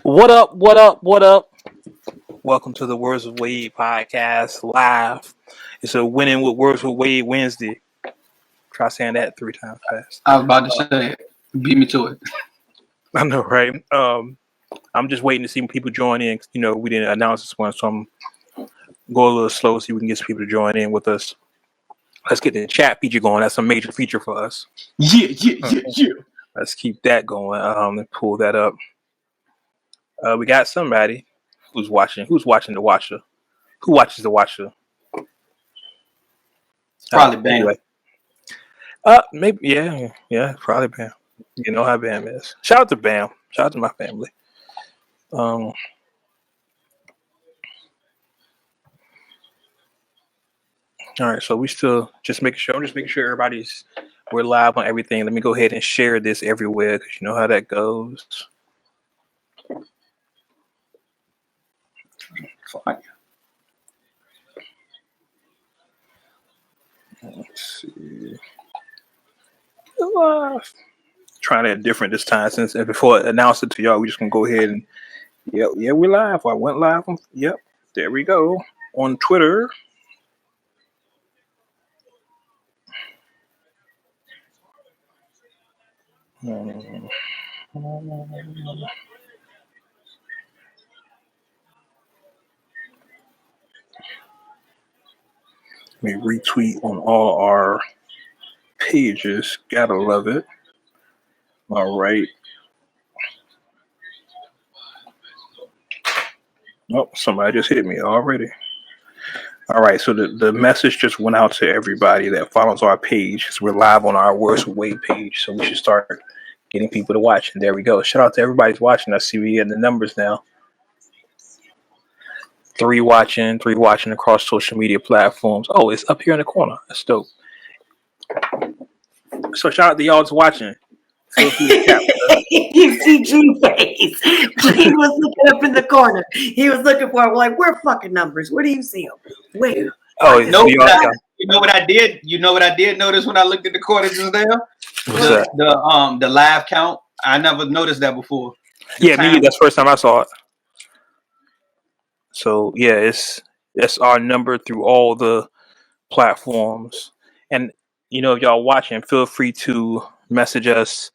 What up? What up? What up? Welcome to the Words with Wade podcast live. It's a winning with Words with Wade Wednesday. Try saying that 3 times fast. I was about to say it. Beat me to it. I know, right? I'm just waiting to see when people join in. You know, we didn't announce this one, so I'm go a little slow, see if we can get some people to join in with us. Let's get the chat feature going. That's a major feature for us. Yeah. Let's keep that going. Let's pull that up. We got somebody who's watching. Who's watching the Watcher? Who watches the Watcher? Probably Bam. Anyway. Maybe yeah, probably Bam. You know how Bam is. Shout out to Bam. Shout out to my family. All right, so we still just making sure. I'm just making sure we're live on everything. Let me go ahead and share this everywhere because you know how that goes. Fine. Let's see. Trying it different this time since before I announced it to y'all, we just gonna go ahead and yeah, we're live. I went live. Yep, there we go on Twitter. Let me retweet on all our pages. Gotta love it. All right. Oh, somebody just hit me already. All right, so the message just went out to everybody that follows our page. So we're live on our Words with Wade page, so we should start getting people to watch. And there we go. Shout out to everybody's watching. I see we getting the numbers now. 3 watching across social media platforms. Oh, it's up here in the corner. That's dope. So shout out to y'all that's watching. You see G's face. G was looking up in the corner. He was looking for him. Like, where fucking numbers? Where do you see them? Where? Oh, you know what I did? You know what I did notice when I looked at the corner just there? What's that? The live count. I never noticed that before. Yeah, me. That's the first time I saw it. So yeah, that's our number through all the platforms. And you know, if y'all watching, feel free to message us.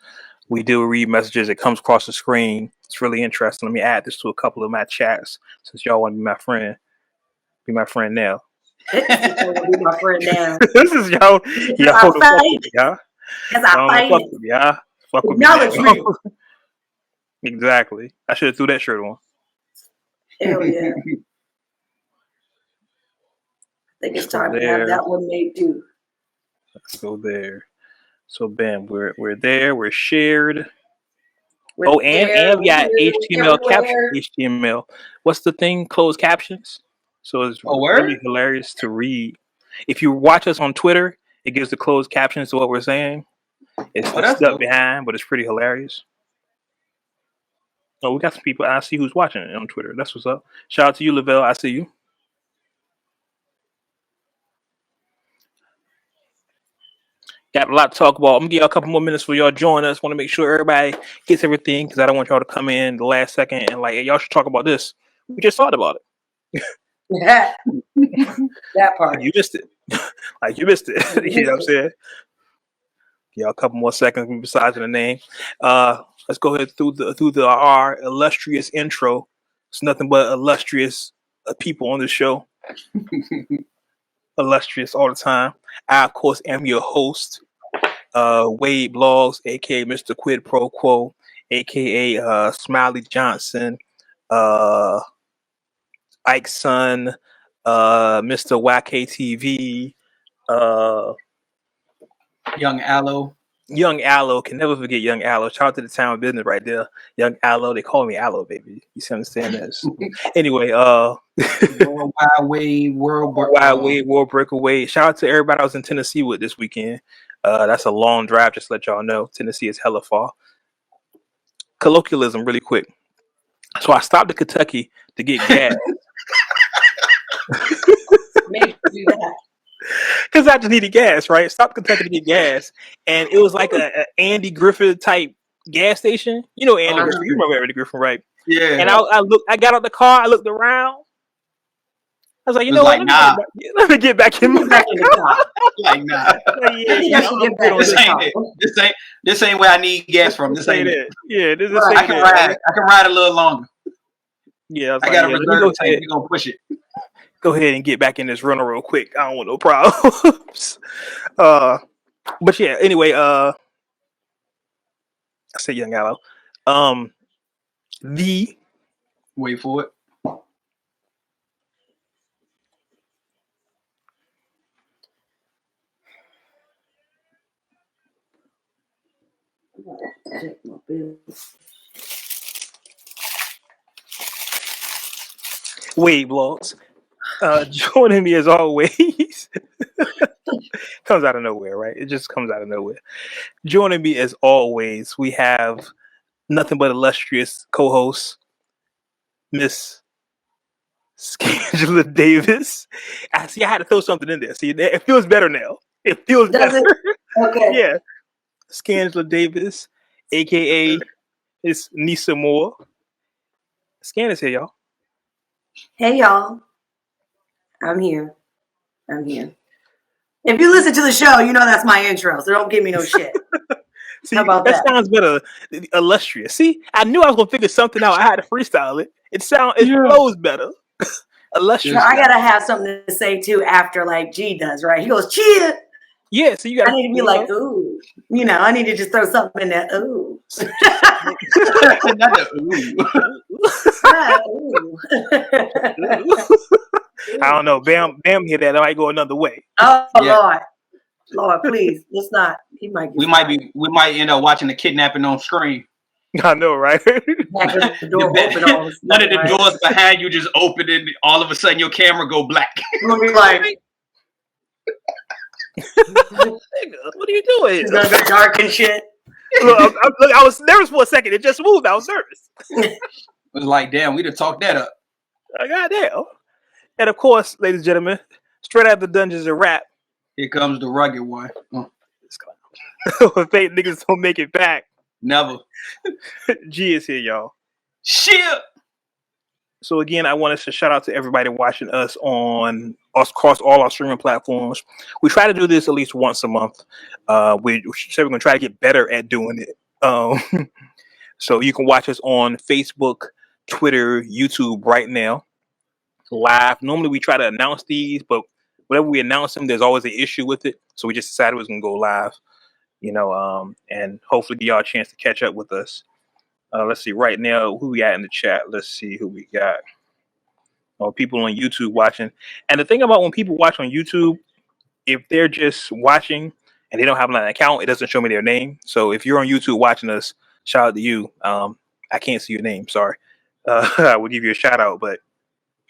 We do read messages. It comes across the screen. It's really interesting. Let me add this to a couple of my chats since y'all want to be my friend. Be my friend now. Be my friend now. This is y'all. Y'all the fuck with me, y'all. Yeah. Fuck with me. Exactly. I should have threw that shirt on. Hell yeah. I think it's time to have that one made too. Let's go there. So Bam, we're there. We're shared. And we got HTML caption. HTML. What's the thing? Closed captions. So it's really hilarious to read. If you watch us on Twitter, it gives the closed captions to what we're saying. It's stuck behind, but it's pretty hilarious. Oh, we got some people. I see who's watching it on Twitter. That's what's up. Shout out to you, Lavelle. I see you. Got a lot to talk about. I'm gonna give y'all a couple more minutes for y'all join us. Want to make sure everybody gets everything because I don't want y'all to come in the last second and like, hey, y'all should talk about this. We just thought about it. That part. You missed it. You missed it. You know what I'm saying? Give y'all a couple more seconds besides the name. Let's go ahead through our illustrious intro. It's nothing but illustrious people on the show. Illustrious all the time. I, of course, am your host, Wade Blogs, aka Mr. Quid Pro Quo, aka Smiley Johnson, Ike's son, Mr. YKTV, Young Aloe. Young Aloe, can never forget Young Aloe. Shout out to the town of business right there. Young Aloe, they call me Aloe, baby. You see, understand that? So, anyway, World Breakaway. Shout out to everybody I was in Tennessee with this weekend. That's a long drive, just to let y'all know. Tennessee is hella far. Colloquialism, really quick. So I stopped at Kentucky to get gas. Make you do that. Because I just needed gas, right? Stopped Kentucky to get gas. And it was like a Andy Griffith type gas station. You know Andy Uh-huh. Griffin. You remember Andy Griffin, right? Yeah. And I got out the car. I looked around. I was like, you know what? Like, nah. Let me get back in my Back in the car. Like, nah. Like, I think I should get back in This the ain't car. it. This ain't where I need gas from. This ain't it. Yeah, this is Right. I can ride a little longer. Yeah, I got a reserve tank. We're gonna push it. Go ahead and get back in this runner real quick. I don't want no problems. But yeah, anyway, I said Young Gallo. Wait for it. Wade Blogs. Joining me as always. Comes out of nowhere, right? It just comes out of nowhere. Joining me as always, we have nothing but illustrious co-host, Miss Scangela Davis. I had to throw something in there. See, it feels better now. It feels better. Okay. Yeah. Scangela Davis, aka it's Nissa Moore. Scan is here, y'all. Hey, y'all. I'm here. If you listen to the show, you know that's my intro, so don't give me no shit. See, how about that? Sounds better, illustrious. See, I knew I was gonna figure something out. I had to freestyle it. It flows better. Illustrious. No, I gotta have something to say too after like G does, right? He goes, cheer. Yeah, so you gotta. I need to be like, ooh. You know, I need to just throw something in there. Ooh. Not a ooh. I don't know. Bam hear that. I might go another way. Oh Lord, please. Let's not. He might. We might end up watching the kidnapping on screen. I know, right? One of the doors behind you just open and all of a sudden your camera go black. We'll be like, what are you doing? It's gonna go dark and shit. Look, I was nervous for a second. It just moved. I was nervous. It was like, damn, we'd have talked that up. Goddamn. And of course, ladies and gentlemen, straight out of the dungeons and rap. Here comes the rugged one. Fake niggas don't make it back. Never. G is here, y'all. Shit. So again, I want us to shout out to everybody watching us across all our streaming platforms. We try to do this at least once a month. We said we're going to try to get better at doing it. So you can watch us on Facebook, Twitter, YouTube right now, live. Normally we try to announce these, but whenever we announce them, there's always an issue with it. So we just decided we was going to go live, and hopefully give y'all a chance to catch up with us. Let's see right now who we got in the chat. Let's see who we got. Oh, people on YouTube watching. And the thing about when people watch on YouTube, if they're just watching and they don't have an account, it doesn't show me their name. So if you're on YouTube watching us, shout out to you. I can't see your name. Sorry. I will give you a shout out, but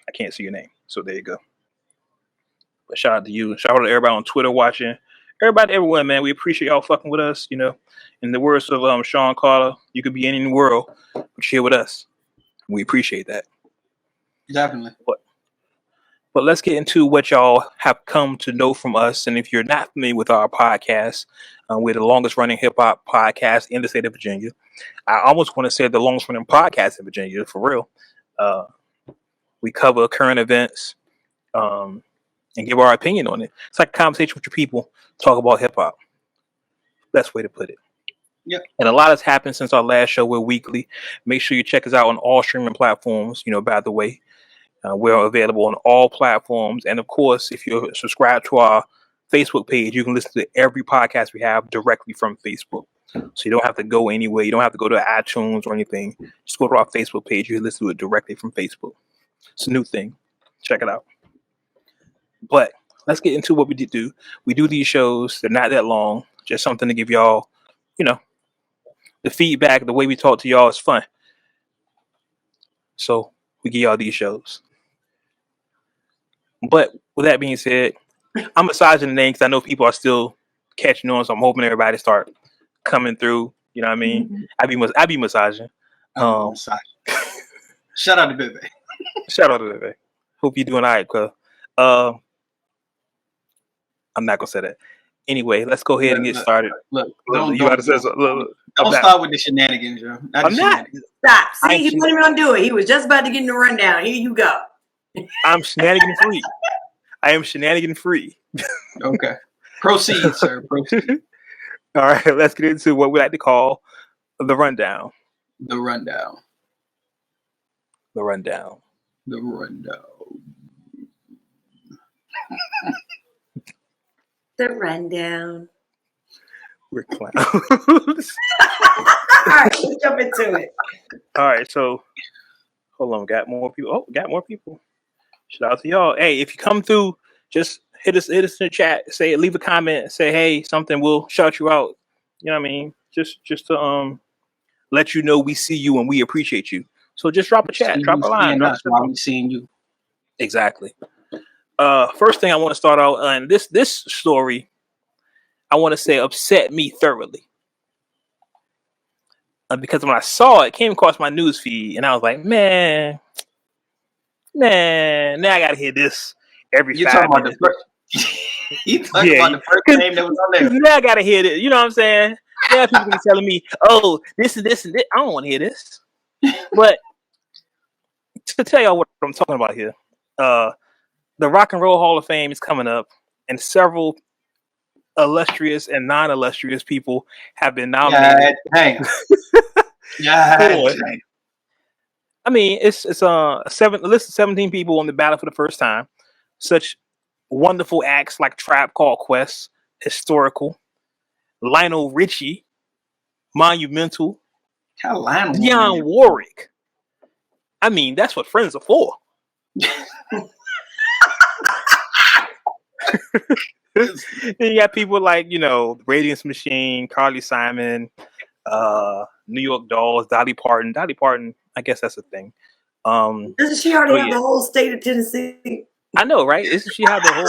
I can't see your name. So there you go. But shout out to you. Shout out to everybody on Twitter watching. Everybody everywhere, man. We appreciate y'all fucking with us. In the words of Sean Carter, you could be any in the world, but you're here with us. We appreciate that. Definitely. But let's get into what y'all have come to know from us. And if you're not familiar with our podcast, we're the longest running hip hop podcast in the state of Virginia. I almost want to say the longest running podcast in Virginia, for real. We cover current events and give our opinion on it. It's like a conversation with your people, talk about hip hop. Best way to put it. Yep. And a lot has happened since our last show. We're weekly. Make sure you check us out on all streaming platforms. By the way, we're available on all platforms. And of course, if you're subscribed to our Facebook page, you can listen to every podcast we have directly from Facebook. So you don't have to go anywhere. You don't have to go to iTunes or anything. Just go to our Facebook page. You can listen to it directly from Facebook. It's a new thing. Check it out. But let's get into what we do. We do these shows. They're not that long. Just something to give y'all, the feedback, the way we talk to y'all is fun. So we give y'all these shows. But with that being said, I'm massaging the name because I know people are still catching on. So I'm hoping everybody start coming through. You know what I mean? Mm-hmm. I be massaging. Shout out to Bebe. Shout out to Bebe. Hope you're doing all right, cuz. I'm not gonna say that. Anyway, let's go ahead and get started. Look, you gotta say something. Don't start with the shenanigans, yo. I'm not. Stop. See, he wasn't even gonna do it. He was just about to get in the rundown. Here you go. I'm shenanigan free. I am shenanigan free. Okay. Proceed, sir. Proceed. All right, let's get into what we like to call the rundown. The rundown. The rundown. The rundown. The rundown. We're clowns. All right, let's jump into it. All right, so hold on. Got more people. Oh, got more people. Shout out to y'all. Hey, if you come through, just hit us in the chat. Say, leave a comment. Say, hey, something. We'll shout you out. You know what I mean? Just to let you know we see you and we appreciate you. So just drop a chat, drop a line. That's why we seeing you. Exactly. First thing I want to start out on this story, I want to say upset me thoroughly. Because when I saw it came across my news feed and I was like, man, now I gotta hear this every 5 minutes. You talking about the first name that was on there. Now I gotta hear this. You know what I'm saying? Now people be telling me, oh, this and this and this. I don't want to hear this. But to tell y'all what I'm talking about here, the Rock and Roll Hall of Fame is coming up, and several illustrious and non-illustrious people have been nominated. I mean, it's a list of 17 people on the ballot for the first time. Such wonderful acts like Tribe Called Quest, Historical, Lionel Richie, Monumental, Dionne Warwick. I mean, that's what friends are for. Then you got people like, Radiance Machine, Carly Simon, New York Dolls, Dolly Parton. Dolly Parton, I guess that's a thing. Doesn't she already have the whole state of Tennessee? I know, right? Isn't she have the whole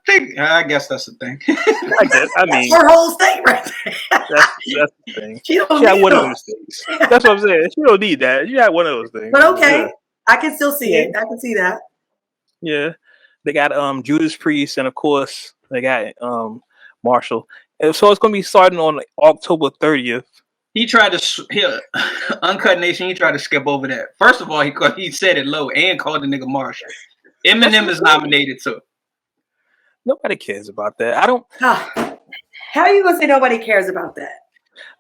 thing? I guess that's the thing. I mean, her whole state right there. That's the thing. She had one of those things. That's what I'm saying. She don't need that. She had one of those things. But okay, yeah. I can still see it. I can see that. Yeah, they got Judas Priest, and of course they got Marshall. And so it's going to be starting on October 30th. He tried to Uncut Nation. He tried to skip over that. First of all, he said it low and called the nigga Marshall. Eminem is nominated too. Nobody cares about that. I don't. How are you gonna say nobody cares about that?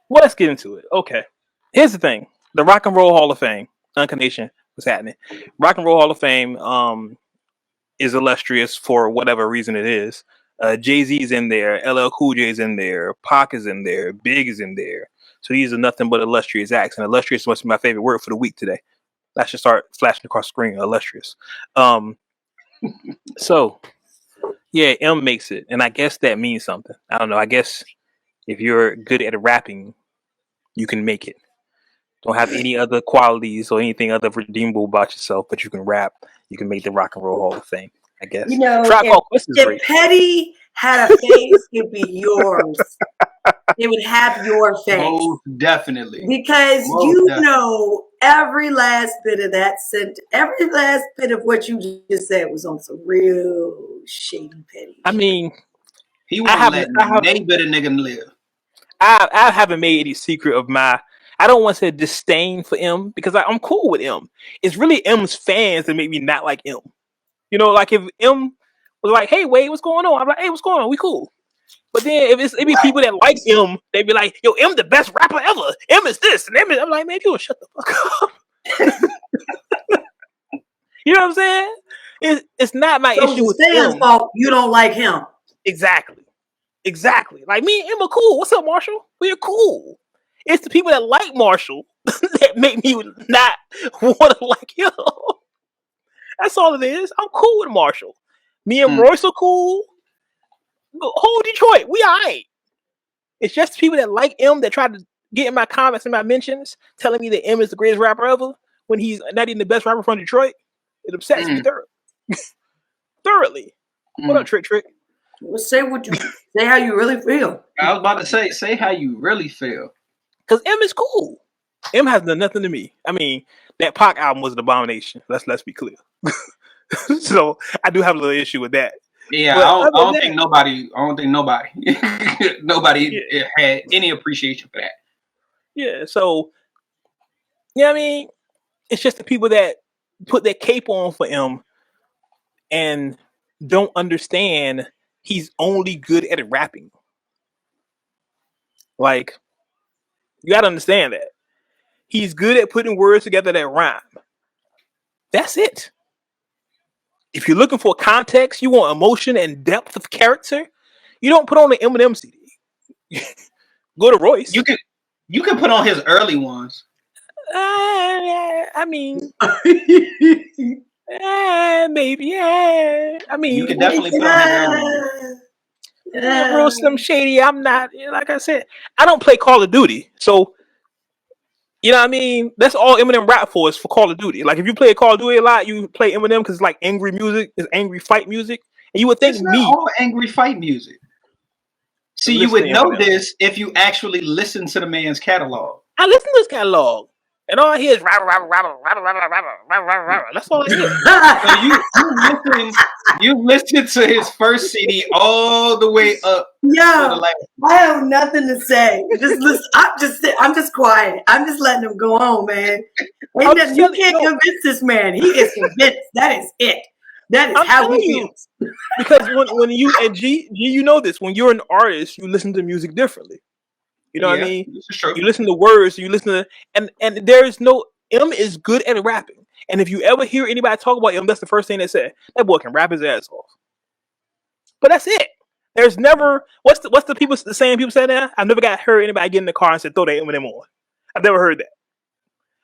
Well, let's get into it. Okay, here's the thing: the Rock and Roll Hall of Fame, Uncut Nation, what's happening? Rock and Roll Hall of Fame is illustrious for whatever reason it is. Jay-Z's in there, LL Cool J's in there, Pac is in there, Big is in there. So these are nothing but illustrious acts, and illustrious must be my favorite word for the week today. That should start flashing across the screen. Illustrious. So yeah, M makes it, and I guess that means something. I don't know. I guess if you're good at rapping, you can make it. Don't have any other qualities or anything other redeemable about yourself, but you can rap. You can make the Rock and Roll Hall of Fame, I guess. If Petty had a face, it'd be yours. It would have your face. Most definitely. Because know every last bit of that sentence, every last bit of what you just said was on some real shady Petty. I mean, he won't let any bit of nigga live. I haven't made any secret of my, I don't want to say disdain for M, because I'm cool with M. It's really M's fans that make me not like M. Like if M was like, hey, Wade, what's going on? I'm like, hey, what's going on? We cool. But then if it be people that like M, they be like, yo, M the best rapper ever. M is this. And M is, I'm like, man, you shut the fuck up. You know what I'm saying? It's not my issue with Stan's fault. You don't like him. Exactly. Like me and M are cool. What's up, Marshall? We are cool. It's the people that like Marshall that make me not want to like him. That's all it is. I'm cool with Marshall. Me and Royce are cool. Whole Detroit, we all right. It's just people that like M that try to get in my comments and my mentions telling me that M is the greatest rapper ever when he's not even the best rapper from Detroit. It upsets me thoroughly. What up, Trick? Well, say how you really feel. I was about to say how you really feel. Because M is cool. M has done nothing to me. I mean, that Pac album was an abomination. Let's be clear. So I do have a little issue with that. Yeah, But I other don't than think nobody. Nobody yeah, had any appreciation for that. yeah. So yeah, I mean, it's just the people that put their cape on for him and don't understand he's only good at rapping. Like, you gotta understand that. He's good at putting words together that rhyme. That's it. If you're looking for context, you want emotion and depth of character, you don't put on the Eminem CD. Go to Royce. You can put on his early ones. I mean, maybe. Yeah. I mean, You can definitely put on his early ones. Real Slim Shady. I'm not, like I said, I don't play Call of Duty, so you know what I mean. That's all Eminem rap for is for Call of Duty. Like if you play Call of Duty a lot, you play Eminem because it's like angry music, it's angry fight music, and you would think It's not all angry fight music. See, you would know this if you actually listen to the man's catalog. I listen to his catalog, and all I hear is that's all I hear. So you listen to his first CD all the way up. Yeah, I have nothing to say. Just listen. I'm just quiet. I'm just letting him go on, man. You can't convince this man. He is convinced. That is it. That is how he feels. Because when you and G, you know this. When you're an artist, you listen to music differently. You know what I mean? This is true. You listen to words. You listen to and there is no M is good at rapping. And if you ever hear anybody talk about M, that's the first thing they say. That boy can rap his ass off. But that's it. There's never what's the same people say that? I've never heard anybody get in the car and say throw that Eminem on. I've never heard that.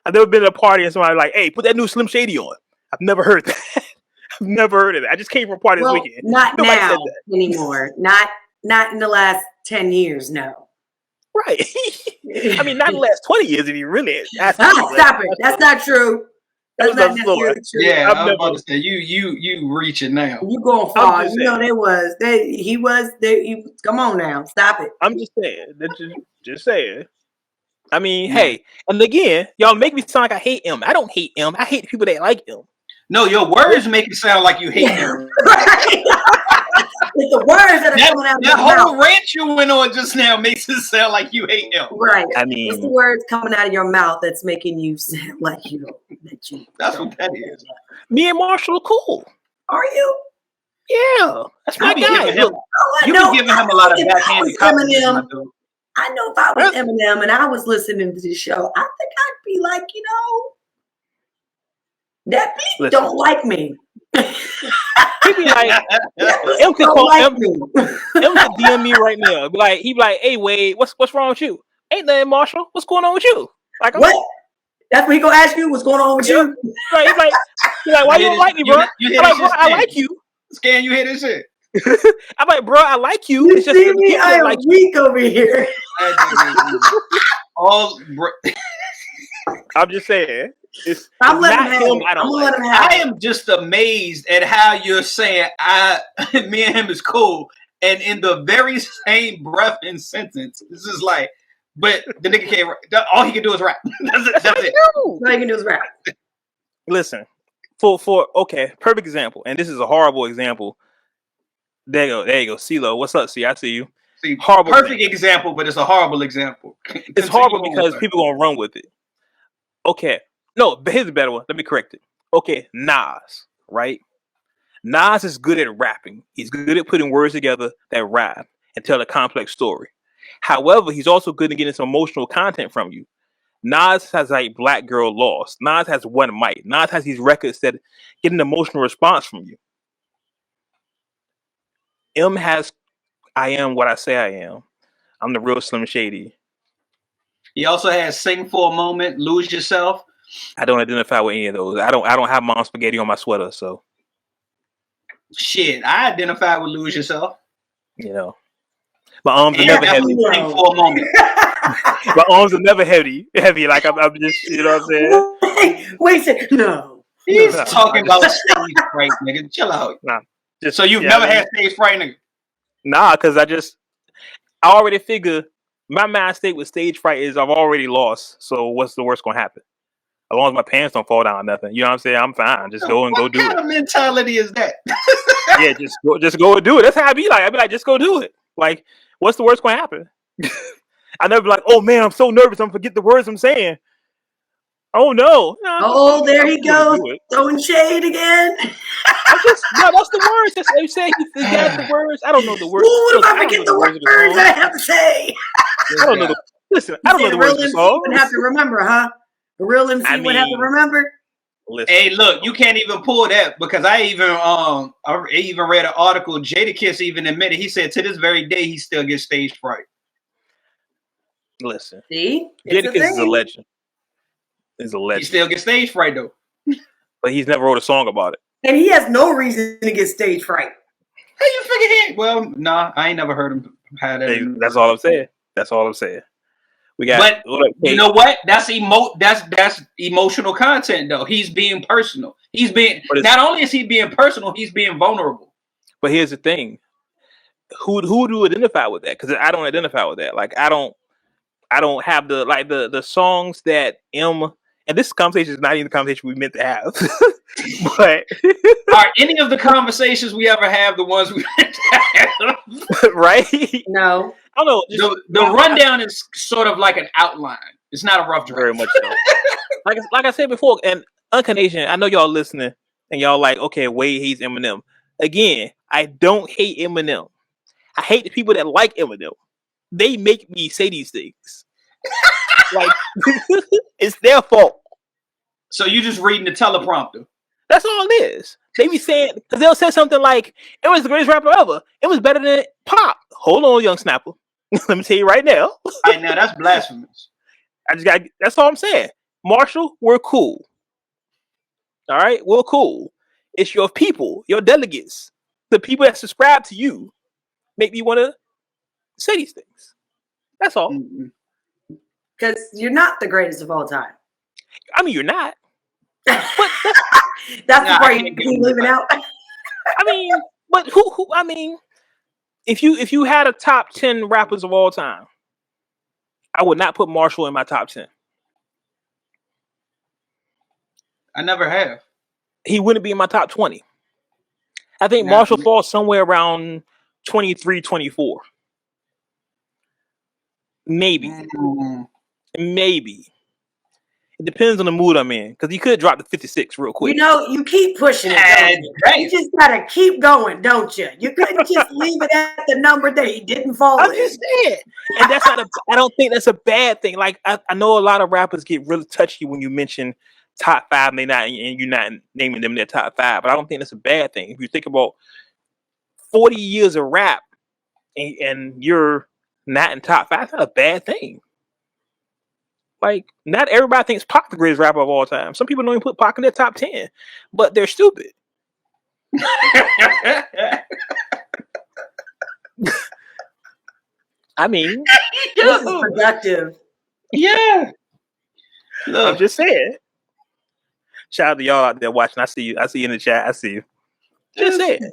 I've never been at a party and somebody like, hey, put that new Slim Shady on. I've never heard that. I've never heard of it. I just came from a party this weekend. Not now anymore. Not in the last 10 years, no. Right. I mean, not in the last 20 years if you really stop it. That's not true. That's not necessarily true. Yeah, I was about to say you reach it now. You going far. You know come on now. Stop it. I'm just saying. Just saying. I mean, hey, and again, y'all make me sound like I hate M. I don't hate M. I hate people that like M. No, your words make it sound like you hate him. It's the words that are coming out of your mouth. That whole rant you went on just now makes it sound like you hate him. Right. I mean, it's the words coming out of your mouth that's making you sound like That's what that is. Me and Marshall are cool. Are you? Yeah. That's my guy. You be giving him a lot of backhanded compliments. I know if I was Eminem and I was listening to this show, I think I'd be like, that beat don't like me. He'd be like, M could DM me right now. He'd be like, hey Wade, what's wrong with you? Ain't nothing, Marshall. What's going on with you? Like what? That's what he gonna ask you. What's going on with you? Right, he's like, why you don't like me, bro? I'm like, bro, I like you. Scan, you hear this shit? I'm like, bro, I like you. It's just me. I am weak over here. I'm just saying. I'm letting him. I am just amazed at how you're saying me and him is cool, and in the very same breath and sentence, this is like, but the nigga can't. All he can do is rap. That's it. All he can do is rap. Listen, for perfect example, and this is a horrible example. There you go. CeeLo, what's up? I see you. See, horrible perfect example, but it's a horrible example. It's horrible because people gonna run with it. Okay. No, but here's a better one. Let me correct it. Okay, Nas, right? Nas is good at rapping. He's good at putting words together that rhyme and tell a complex story. However, he's also good at getting some emotional content from you. Nas has like Black Girl Lost. Nas has One Mic. Nas has these records that get an emotional response from you. M has I Am What I Say I Am. I'm the real Slim Shady. He also has Sing for a Moment, Lose Yourself. I don't identify with any of those. I don't have mom spaghetti on my sweater, so shit. I identify with Lose Yourself. My arms are never heavy. Sing for a Moment. My arms are never heavy. Like I'm just, you know what I'm saying? Wait a second. No. He's talking about stage fright, nigga. Chill out. Nah. So you've never had stage fright, nigga? Nah, because I already figure my mind state with stage fright is I've already lost. So what's the worst gonna happen? As long as my pants don't fall down or nothing. You know what I'm saying? I'm fine. Just go and go do it. What kind of mentality is that? Yeah, just go and do it. That's how I be like. I be like, just go do it. Like, what's the worst going to happen? I never be like, oh man, I'm so nervous. I'm forget the words I'm saying. Oh no. Oh, there he goes, throwing shade again. No, that's the words. That's you say he forgot the words. I don't know the words. What if I forget the words I have to say? I don't know the. Listen, I don't know the words of the song. Would have to remember, huh? A real MC would have to remember. Listen. Hey, look, you can't even pull that because I even read an article. Jadakiss even admitted, he said to this very day he still gets stage fright. Listen, see, Jadakiss is a legend. He's a legend. He still gets stage fright though, but he's never wrote a song about it. And he has no reason to get stage fright. How you figure he? Well, nah, I ain't never heard him have that. Hey, that's all I'm saying. That's all I'm saying. We got, but you know what? That's emotional content though. He's being personal. He's being not only is he being personal, he's being vulnerable. But here's the thing: who do identify with that? Because I don't identify with that. Like I don't have the songs that and this conversation is not even the conversation we meant to have. But are any of the conversations we ever have the ones we meant to have? Right? No. I don't know. The rundown is sort of like an outline. It's not a rough draft. Very much so. like I said before, and Unconation, I know y'all listening and y'all like, okay, Wade hates Eminem. Again, I don't hate Eminem. I hate the people that like Eminem. They make me say these things. Like it's their fault. So you just reading the teleprompter. That's all it is. They be saying, because they'll say something like, it was the greatest rapper ever. It was better than Pop. Hold on, young snapper. Let me tell you right now. Right now, that's blasphemous. That's all I'm saying. Marshall, we're cool. All right? We're cool. It's your people, your delegates, the people that subscribe to you, make me want to say these things. That's all. Because you're not the greatest of all time. I mean, you're not. But that's the part you leaving out. I mean, but who? I mean, if you had a top 10 rappers of all time, I would not put Marshall in my top 10. I never have. He wouldn't be in my top 20. I think Marshall falls somewhere around 23, 24. Maybe. Maybe. It depends on the mood I'm in, because he could drop to 56 real quick. You know, you keep pushing it. You just gotta keep going, don't you? You couldn't just leave it at the number that he didn't fall in. I'm just saying, and that's not. I don't think that's a bad thing. Like I know a lot of rappers get really touchy when you mention top 5, and you're not naming them their top 5. But I don't think that's a bad thing. If you think about 40 years of rap, and you're not in top 5, that's not a bad thing. Like, not everybody thinks Pac the greatest rapper of all time. Some people don't even put Pac in their top 10, but they're stupid. I mean, this is productive. Yeah. Look. I'm just saying. Shout out to y'all out there watching. I see you. I see you in the chat. I see you. Just saying.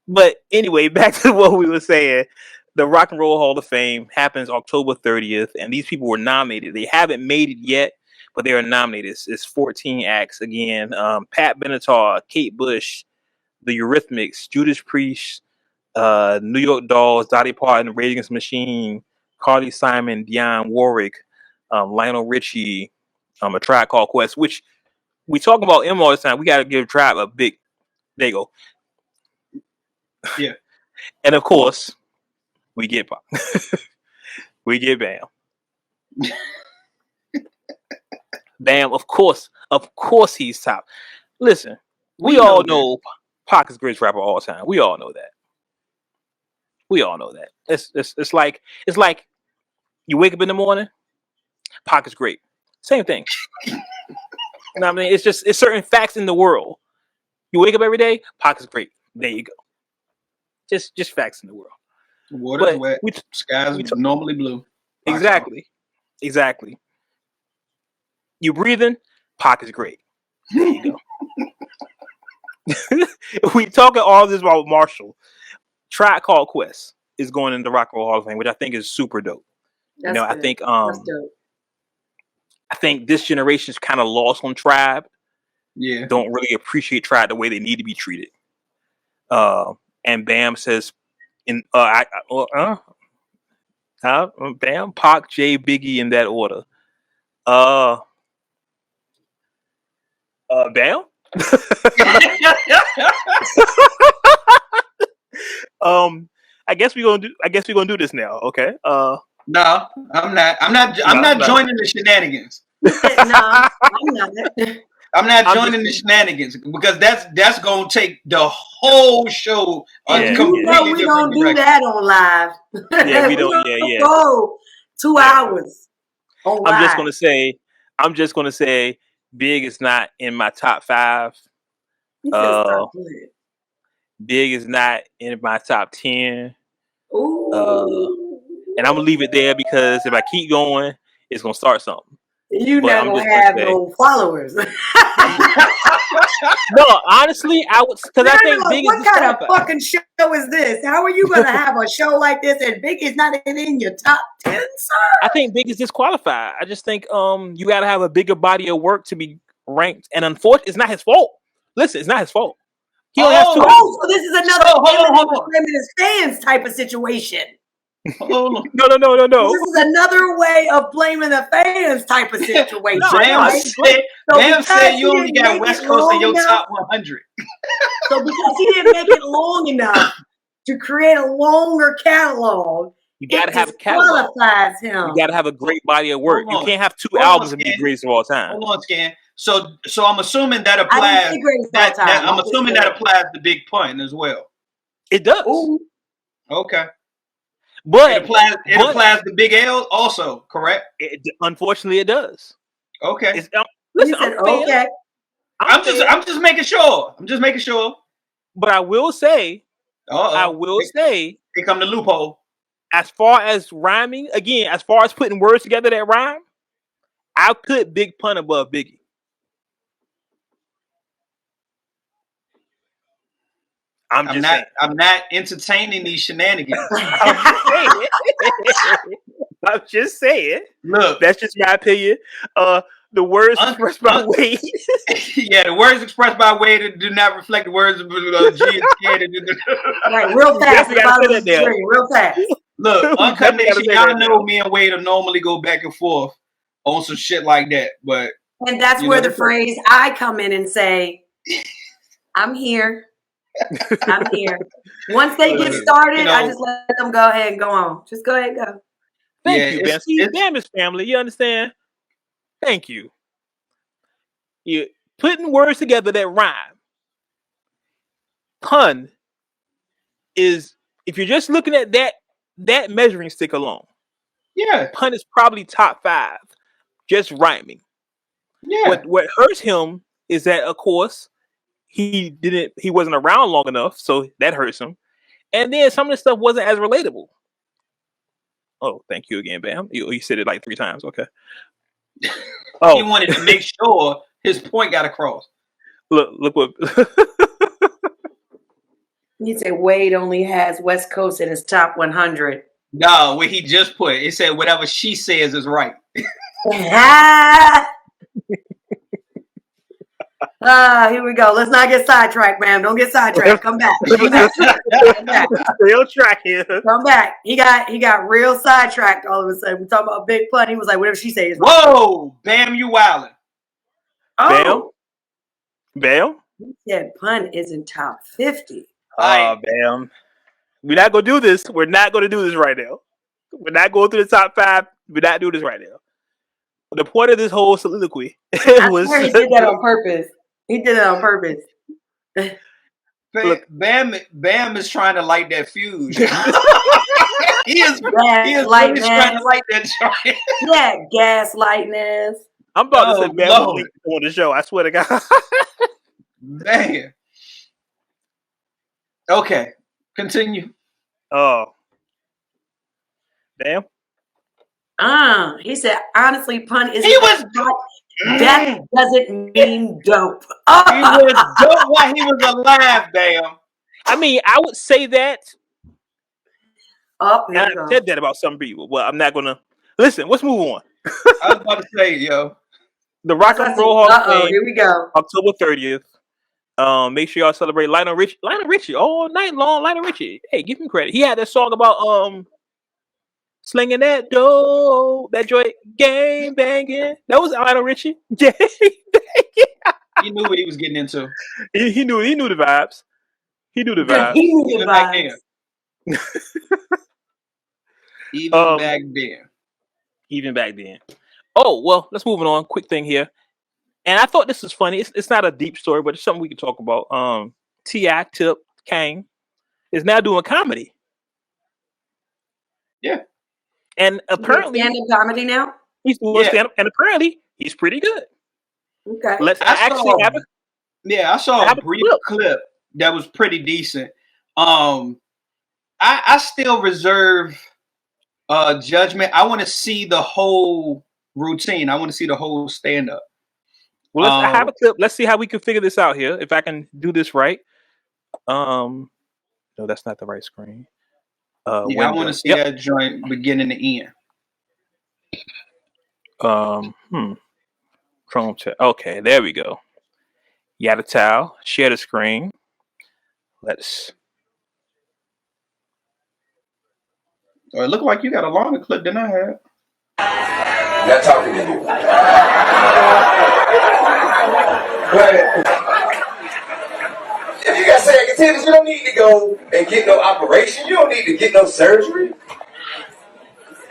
But anyway, back to what we were saying. The Rock and Roll Hall of Fame happens October 30th, and these people were nominated. They haven't made it yet, but they are nominated. It's 14 acts again. Pat Benatar, Kate Bush, The Eurythmics, Judas Priest, New York Dolls, Dolly Parton, Rage Against the Machine, Carly Simon, Dionne Warwick, Lionel Richie, A Tribe Called Quest, which we talk about him all the time. We got to give Tribe a big, there you go. Yeah. And of course, we get Pop. We get Bam. Bam, of course he's top. Listen, we all know Pac is the greatest rapper of all time. We all know that. It's like you wake up in the morning, Pac is great. Same thing. You know what I mean? It's certain facts in the world. You wake up every day, Pac is great. There you go. Just facts in the world. Water's wet. Skies normally blue. Exactly. You breathing, Pac is great. There you go. We talking all this about Marshall. Tribe Called Quest is going into the Rock and Roll Hall of Fame, which I think is super dope. That's I think I think this generation's kind of lost on Tribe. Yeah. Don't really appreciate Tribe the way they need to be treated. And Bam says, Bam, Pac, J, Biggie in that order. Bam. I guess we're gonna do this now. Okay. No, I'm not joining the shenanigans. No, I'm not. I'm not joining the shenanigans because that's gonna take the whole show a completely we different don't do that on live. Yeah, we don't. Yeah. Go 2 hours on live. I'm just gonna say, Big is not in my top 5. Big is not in my top 10. And I'm gonna leave it there because if I keep going, it's gonna start something. You're not gonna have no followers. No, honestly, I would, because I think Big what is kind of fucking show is this? How are you gonna have a show like this and Big is not in your top 10, sir? I think Big is disqualified. I just think you got to have a bigger body of work to be ranked, and unfortunately, it's not his fault. Listen, it's not his fault. He only has 2. So this is another blaming his fans type of situation. Hold on. No. This is another way of blaming the fans type of situation. Bam said you only got West Coast in your top 100. So because he didn't make it long enough to create a longer catalog, you got to have a catalog. Qualifies him. You got to have a great body of work. You can't have 2 albums and be greatest of all time. Hold on, Scan. So I'm assuming that applies. I'm assuming that applies to Big Pun as well. It does. Ooh. Okay. But it applies to Big L also, correct? Unfortunately, it does. Okay. Listen, I'm just making sure. But I will say, here come the loophole. As far as rhyming, again, as far as putting words together that rhyme, I'll put Big Pun above Biggie. I'm not entertaining these shenanigans. I'm just saying. Look, that's just my opinion. The words expressed by Wade. Yeah, the words expressed by Wade do not reflect the words of G and Scan. Right, real fast. Real fast. Look, Uncut Nation, y'all know me and Wade will normally go back and forth on some shit like that, but that's where the phrase I come in and say, "I'm here." I'm here. Once they get started, I just let them go ahead and go on. Just go ahead and go. Thank you, Ben. See, damn his family. You understand? Thank you. You putting words together that rhyme. Pun is, if you're just looking at that measuring stick alone. Yeah. Pun is probably top 5. Just rhyming. Yeah. What hurts him is that, of course, he wasn't around long enough, so that hurts him. And then some of the stuff wasn't as relatable. Oh, thank you again, Bam. You said it like 3 times. Okay. He wanted to make sure his point got across. Look what you say. Wade only has West Coast in his top 100. No, what he just put, it said whatever she says is right. Here we go. Let's not get sidetracked, man. Don't get sidetracked. Come back. Real track here. Come back. He got real sidetracked all of a sudden. We talking about Big Pun. He was like, whatever she says. Whoa, Bam, you wildin'. Oh. Bam. He said Pun isn't top 50. Bam. We're not gonna do this. We're not gonna do this right now. We're not going through the top 5. We're not doing this right now. The point of this whole soliloquy was he did that on purpose. He did it on purpose. Look, Bam is trying to light that fuse. he is really trying to light that joint. Yeah, gaslightness. I'm about to say Bam on the show. I swear to God. Man. Okay, continue. Oh, Bam. He said, honestly, Pun is that doesn't mean dope. He was dope while he was alive, Bam. I mean, I would say that. I've said that about some people. Well, I'm not gonna listen. Let's move on. I was about to say, yo. The Rock and Roll Hall of Fame, here we go. October 30th. Make sure y'all celebrate Lionel Richie all night long. Lionel Richie, hey, give him credit. He had that song about slinging that dough, that joint, gang banging. That was Lionel Richie. Gang banging. He knew what he was getting into. He knew the vibes. He knew the vibes. He knew the vibes. Even back then. Even back then. Oh, well, let's move on. Quick thing here. And I thought this was funny. It's not a deep story, but it's something we can talk about. T.I. Tip Kane is now doing comedy. Yeah. And apparently stand-up comedy now? He's doing stand-up, and apparently he's pretty good. Okay. I saw a brief clip that was pretty decent. I still reserve judgment. I want to see the whole routine. I want to see the whole stand-up. Well, I have a clip. Let's see how we can figure this out here. If I can do this right. No, that's not the right screen. I want to see that joint beginning to end. Chrome chat. Okay, there we go. Yada share the screen. Let's. Oh, it looked like you got a longer clip than I had. Not talking to you. But if you got sagging titties, you don't need to go and get no operation. You don't need to get no surgery. You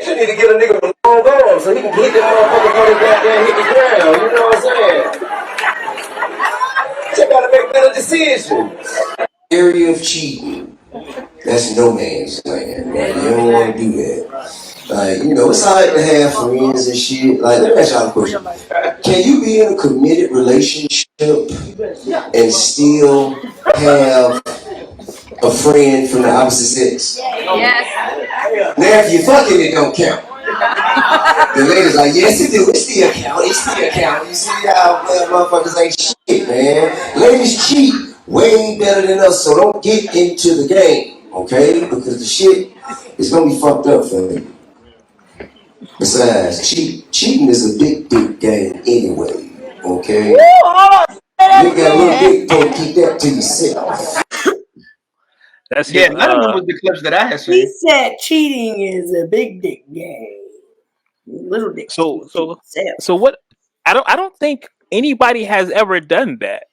just need to get a nigga with long arms so he can hit that motherfucker on the goddamn hit the ground. You know what I'm saying? You gotta make better decisions. Area of cheating. That's no man's land, right? You don't want to do that. Like, you know, it's alright to have friends and shit. Like, let me ask y'all a question. Can you be in a committed relationship and still have a friend from the opposite sex? Yes. Now, if you're fucking, it don't count. The lady's like, yes, it do. It still count. It still count. You see how motherfuckers ain't shit, man. Ladies cheat way better than us, so don't get into the game, okay? Because the shit is gonna be fucked up for you. Besides, cheating is a big game anyway, okay? You got a little big toe, keep that to yourself. That's none of them was the clips that I had seen. He said cheating is a big dick game. Little dick. So what? I don't think anybody has ever done that.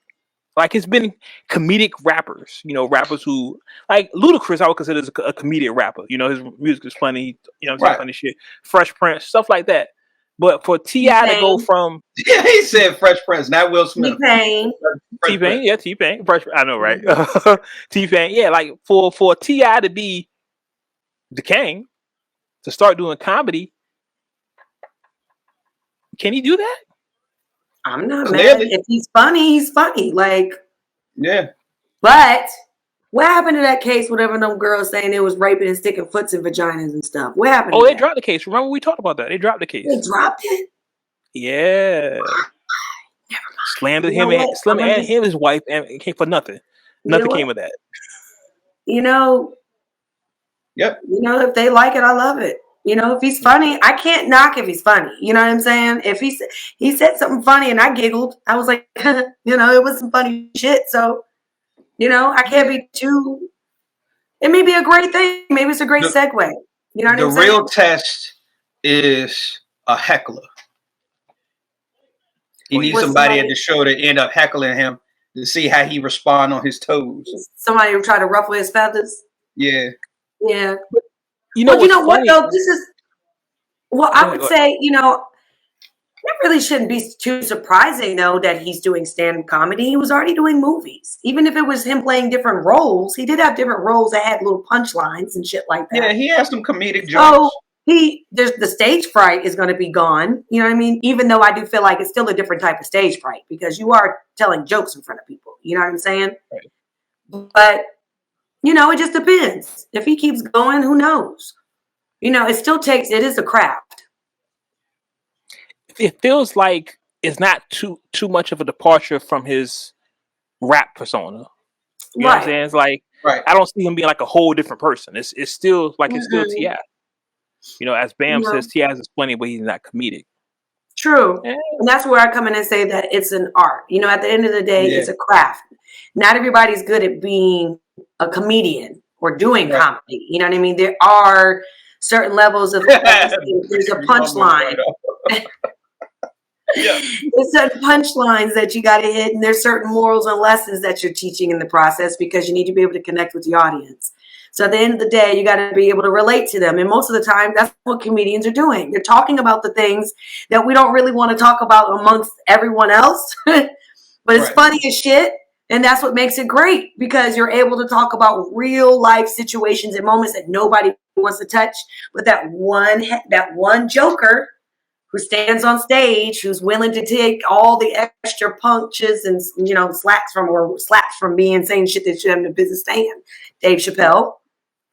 Like, it's been comedic rappers, you know, rappers who, like Ludacris, I would consider as a comedic rapper. You know, his music is funny, you know, funny shit. Fresh Prince, stuff like that. But for T.I. to go from, he said Fresh Prince, not Will Smith. T-Pain, yeah, T-Pain. Fresh, I know, right? T-Pain, yeah, like for T.I. to be the king, to start doing comedy, can he do that? I'm not mad. If he's funny, he's funny. Like, yeah. But what happened to that case? Whatever them girls saying it was raping and sticking foots in vaginas and stuff. What happened? Oh, they dropped the case. Remember we talked about that? They dropped the case. They dropped it. Yeah. Never mind. Slammed him and his wife, and it came for nothing. Nothing came of that. You know. Yep. You know, if they like it, I love it. You know, if he's funny, I can't knock if he's funny. You know what I'm saying? If he said something funny and I giggled, I was like, you know, it was some funny shit. So, you know, I can't be too. It may be a great thing. Maybe it's a great segue. You know what I'm saying? The real test is a heckler. He needs somebody at the show to end up heckling him to see how he respond on his toes. Somebody who try to ruffle his feathers. Yeah. Yeah. You know what though? This is I would say, you know, it really shouldn't be too surprising though that he's doing stand-up comedy. He was already doing movies. Even if it was him playing different roles, he did have different roles that had little punchlines and shit like that. Yeah, he has some comedic jokes. So there's the stage fright is going to be gone. You know what I mean? Even though I do feel like it's still a different type of stage fright because you are telling jokes in front of people. You know what I'm saying? Right. But you know, it just depends. If he keeps going, who knows? You know, it is a craft. It feels like it's not too much of a departure from his rap persona. You know what I'm saying? It's like, I don't see him being like a whole different person. It's still like, it's still T.I. You know, as Bam says, T.I. is funny, but he's not comedic. True. And that's where I come in and say that it's an art. You know, at the end of the day, it's a craft. Not everybody's good at being a comedian or doing comedy. You know what I mean? There are certain levels of, there's a punchline. There's certain punchlines that you got to hit, and there's certain morals and lessons that you're teaching in the process because you need to be able to connect with the audience. So at the end of the day, you got to be able to relate to them. And most of the time, that's what comedians are doing. They're talking about the things that we don't really want to talk about amongst everyone else. But it's funny as shit. And that's what makes it great, because you're able to talk about real life situations and moments that nobody wants to touch. But that one joker who stands on stage, who's willing to take all the extra punches and, you know, slaps from being saying shit that should have no business saying. Dave Chappelle,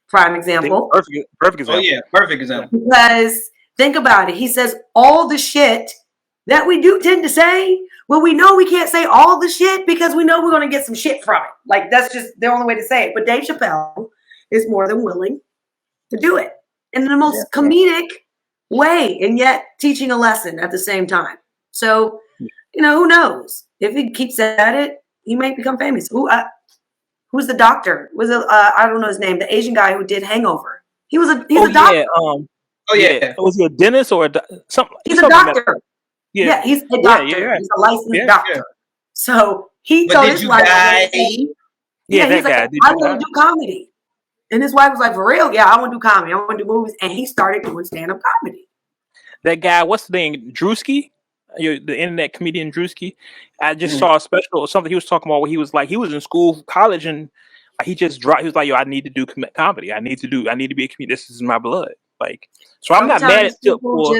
prime example. Perfect example. Oh yeah, perfect example. Because think about it. He says all the shit that we do tend to say. Well, we know we can't say all the shit because we know we're going to get some shit from it. Like, that's just the only way to say it. But Dave Chappelle is more than willing to do it in the most comedic way, and yet teaching a lesson at the same time. So, you know, who knows? If he keeps at it, he might become famous. Who's the doctor? I don't know his name. The Asian guy who did Hangover. He's a doctor. Was he a dentist or something? He's a doctor. Yeah, he's a doctor. He's a licensed doctor. So he told his wife, I want to do comedy. And his wife was like, for real? Yeah, I want to do comedy. I want to do movies. And he started doing stand-up comedy. That guy, what's the name? Drewski? The internet comedian Drewski. I just saw a special or something he was talking about where he was in school, college, and he just dropped. He was like, yo, I need to do comedy. I need to be a comedian. This is my blood. Like, so I'm not mad at people.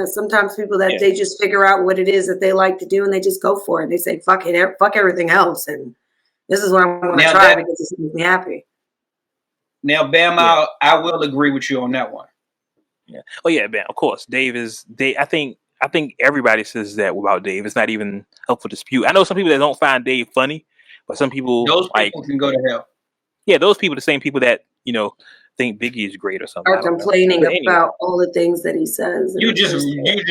Sometimes people that they just figure out what it is that they like to do and they just go for it. They say, fuck it, fuck everything else. And this is what I'm going to try because it makes me happy. Now, Bam, I will agree with you on that one. Yeah. Oh yeah, Bam. Of course, Dave. I think everybody says that about Dave. It's not even up for dispute. I know some people that don't find Dave funny, but some people people can go to hell. Yeah, those people, the same people that think Biggie is great or something. Are complaining about all the things that he says. You just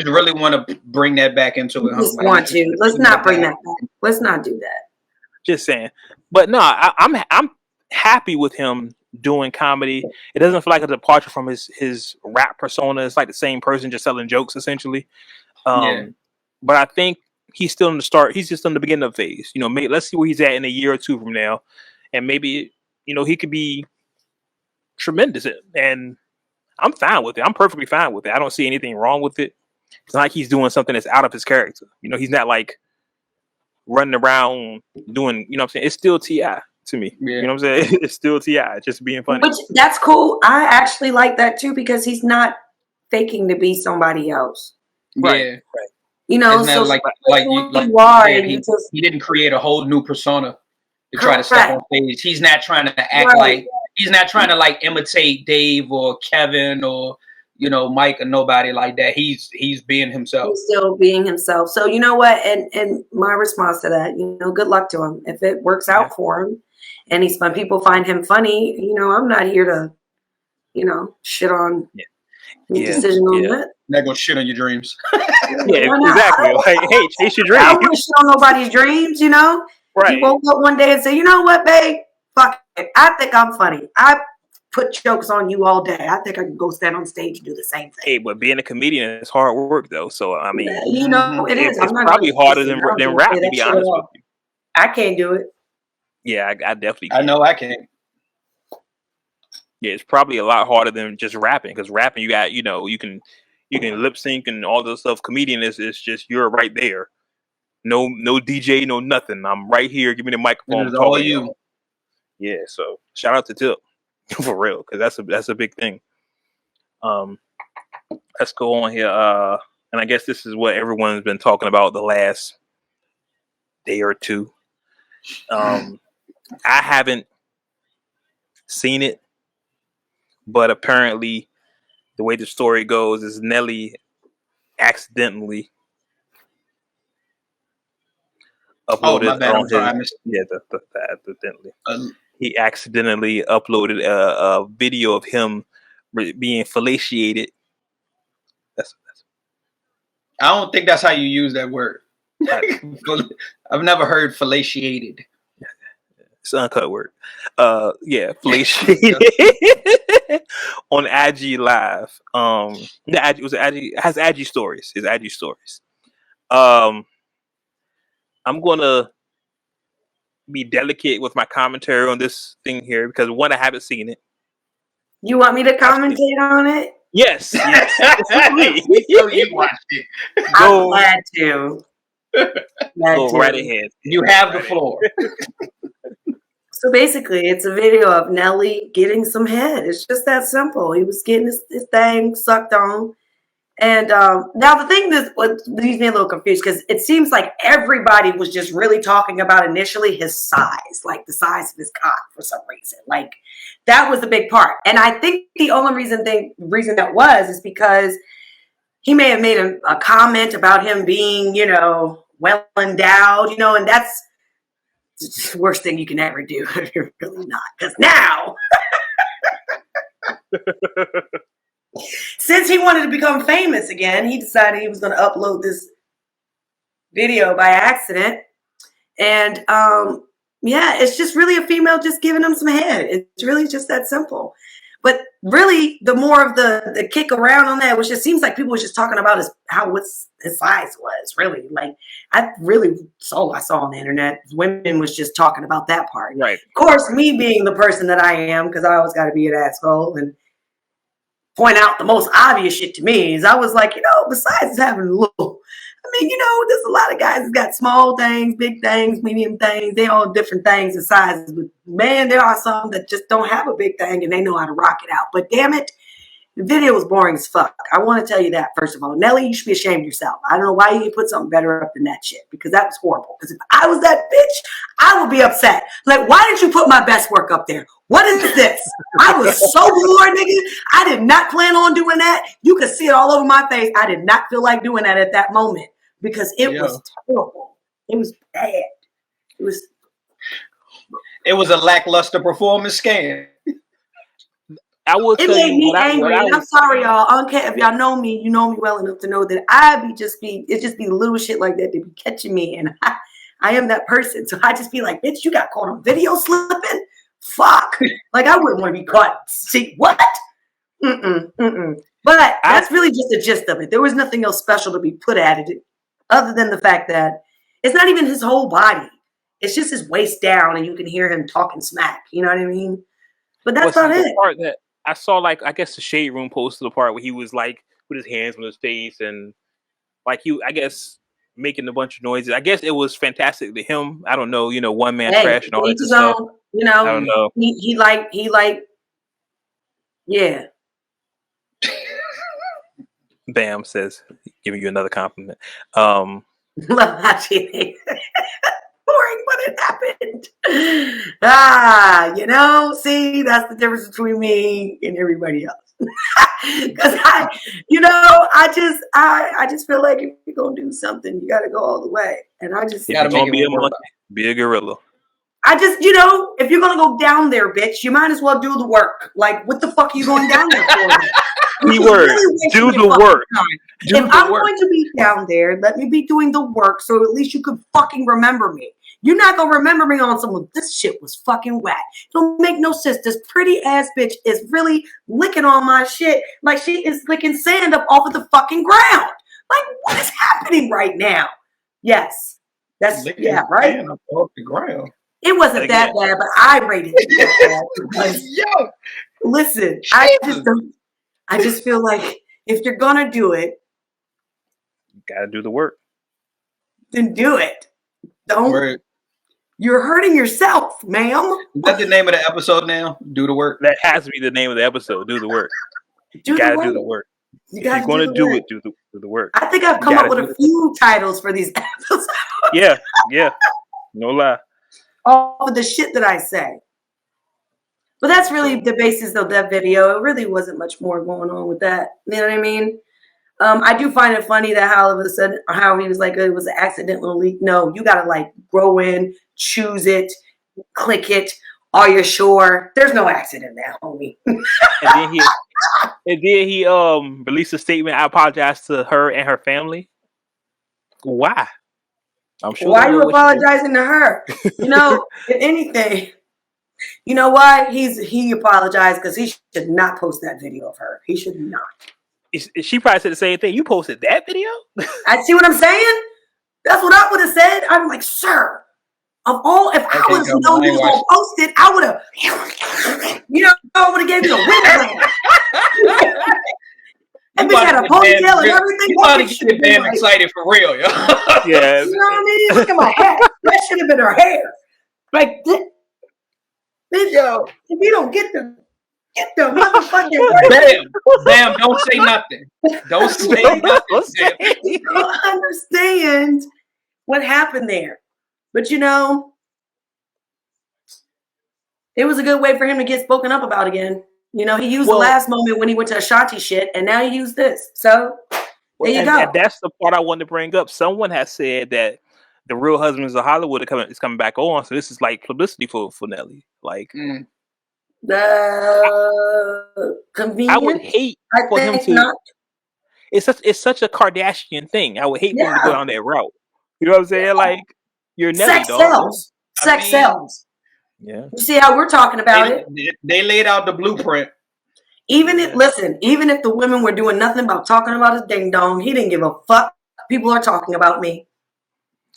really want to bring that back into it. Just want to. Let's not bring that back. Let's not do that. Just saying. But no, I'm happy with him doing comedy. It doesn't feel like a departure from his rap persona. It's like the same person just selling jokes essentially. But I think he's still in the start. He's just in the beginning of phase. You know, let's see where he's at in a year or two from now, and maybe he could be tremendous. And I'm fine with it. I'm perfectly fine with it. I don't see anything wrong with it. It's not like he's doing something that's out of his character. He's not like running around doing. What I'm saying? It's still T.I. to me. Yeah. You know what I'm saying? It's still T.I. just being funny. Which that's cool. I actually like that too because he's not faking to be somebody else. Right. You know, so he didn't create a whole new persona to try to step on stage. He's not trying to act like he's not trying to like imitate Dave or Kevin or Mike or nobody like that. He's being himself. He's still being himself. So you know what? And my response to that, good luck to him. If it works out for him and he's fun, people find him funny, I'm not here to, shit on decision on that. Not gonna shit on your dreams. Exactly. Like, hey, chase your dreams. I don't want to shit on nobody's dreams, Right. You woke up one day and say, you know what, babe? Fuck it. I think I'm funny. I put jokes on you all day. I think I can go stand on stage and do the same thing. Hey, but being a comedian is hard work, though. So, I mean, it is. It's probably harder than rap, to be honest with you. I can't do it. Yeah, I definitely can't. I know I can't. Yeah, it's probably a lot harder than just rapping, because rapping, you got, you can lip sync and all this stuff. Comedian is just, you're right there. No DJ, no nothing. I'm right here. Give me the microphone. It's all you. Yeah, so shout out to Tip for real, because that's a big thing. Let's go on here. And I guess this is what everyone's been talking about the last day or two. I haven't seen it, but apparently the way the story goes is Nelly accidentally uploaded he accidentally uploaded a video of him being fellatiated. I don't think that's how you use that word. I've never heard fellatiated. It's an uncut word. Yeah, fellatiated on IG Live. It has IG stories. It's IG stories. I'm gonna be delicate with my commentary on this thing here because one, I haven't seen it. You want me to commentate on it? Yes. So you watched it. I'm glad to. Go right ahead. You have the floor. So basically, it's a video of Nelly getting some head. It's just that simple. He was getting his thing sucked on. And now the thing that leaves me a little confused because it seems like everybody was just really talking about initially his size, like the size of his cock for some reason. Like that was the big part. And I think the only reason that was is because he may have made a comment about him being, well endowed, and that's the worst thing you can ever do. You're really not. Because now, since he wanted to become famous again, he decided he was going to upload this video by accident. And it's just really a female just giving him some head. It's really just that simple. But really, the more of the kick around on that, which just seems like people were just talking about what his size was, really. Like, I saw on the internet, women was just talking about that part. Right. Of course, me being the person that I am, because I always got to be an asshole and point out the most obvious shit to me, is I was like, besides having a little, there's a lot of guys that got small things, big things, medium things. They all different things and sizes. But man, there are some that just don't have a big thing and they know how to rock it out. But damn it, the video was boring as fuck. I want to tell you that, first of all. Nelly, you should be ashamed of yourself. I don't know why you didn't put something better up than that shit, because that was horrible. Because if I was that bitch, I would be upset. Like, why didn't you put my best work up there? What is this? I was so bored, nigga. I did not plan on doing that. You could see it all over my face. I did not feel like doing that at that moment because it was terrible. It was bad. It was a lackluster performance scam. I will tell made you me what angry. I'm sorry, y'all. I don't care if y'all know me. You know me well enough to know that it just be little shit like that be catching me, and I am that person. So I just be like, bitch, you got caught on video slipping. Fuck. Like I wouldn't want to be caught. See what? But that's really just the gist of it. There was nothing else special to be put at it, other than the fact that it's not even his whole body. It's just his waist down, and you can hear him talking smack. You know what I mean? But that's not it. Part that I saw, like, I guess the Shade Room posted the part where he was like with his hands on his face and like I guess making a bunch of noises. I guess it was fantastic to him. I don't know, one man trash and all that stuff. I don't know. He yeah. Bam says, giving you another compliment. Love how she boring, but it happened. See, that's the difference between me and everybody else. Because I just feel like if you're gonna do something, you gotta go all the way. And I just gotta make be a monkey, be a gorilla. I just, if you're gonna go down there, bitch, you might as well do the work. Like, what the fuck are you going down there for? Keyword, do the work. If I'm going to be down there, let me be doing the work so at least you can fucking remember me. You're not gonna remember me on someone. This shit was fucking whack. Don't make no sense. This pretty ass bitch is really licking on my shit like she is licking sand up off of the fucking ground. Like, what is happening right now? Yes, that's licking right. Sand up off the ground. It wasn't that bad, but I rated it that bad. Yo, listen, I just feel like if you're gonna do it, you gotta do the work. Then do it. Don't. Word. You're hurting yourself, ma'am. Is that the name of the episode now? Do the work. That has to be the name of the episode. Do the work. You gotta do the work. If you're going to do it, do the work. I think I've come up with a few titles for these episodes. Yeah. No lie. All of the shit that I say. But that's really the basis of that video. It really wasn't much more going on with that. You know what I mean? I do find it funny that all of a sudden, how he was like, it was an accidental leak. No, you got to like go in, choose it, click it. Are you sure? There's no accident there, homie. and then he released a statement. I apologize to her and her family. Why? I'm sure. Why are you apologizing to her? You know, if anything, you know why he apologized because he should not post that video of her. He should not. She probably said the same thing. You posted that video? I see what I'm saying. That's what I would have said. I'm like, sir, of all, if I was known you was gonna post it, I would have, you know, I would have gave you a winner. And bitch had a ponytail and everything. You ought to get the band excited for real, yo. Yeah. You know what I mean? Look at my hair. That should have been her hair. Like, bitch, yo, if you don't get the motherfucking Bam, don't say nothing. Don't say nothing. You don't understand what happened there. But you know, it was a good way for him to get spoken up about again. You know, he used the last moment when he went to Ashanti shit, and now he used this. So there you go. And that's the part I wanted to bring up. Someone has said that the Real Husbands of Hollywood is coming back on, so this is like publicity for Nelly. Like, the convenience. I would hate for him to. Not. It's such a Kardashian thing. I would hate for him to go down that route. You know what I'm saying? Yeah. Like, you're Nelly, sex sells. Sex sells. Yeah. You see how we're talking about it? They laid out the blueprint. Even if the women were doing nothing about talking about his ding dong, he didn't give a fuck. People are talking about me.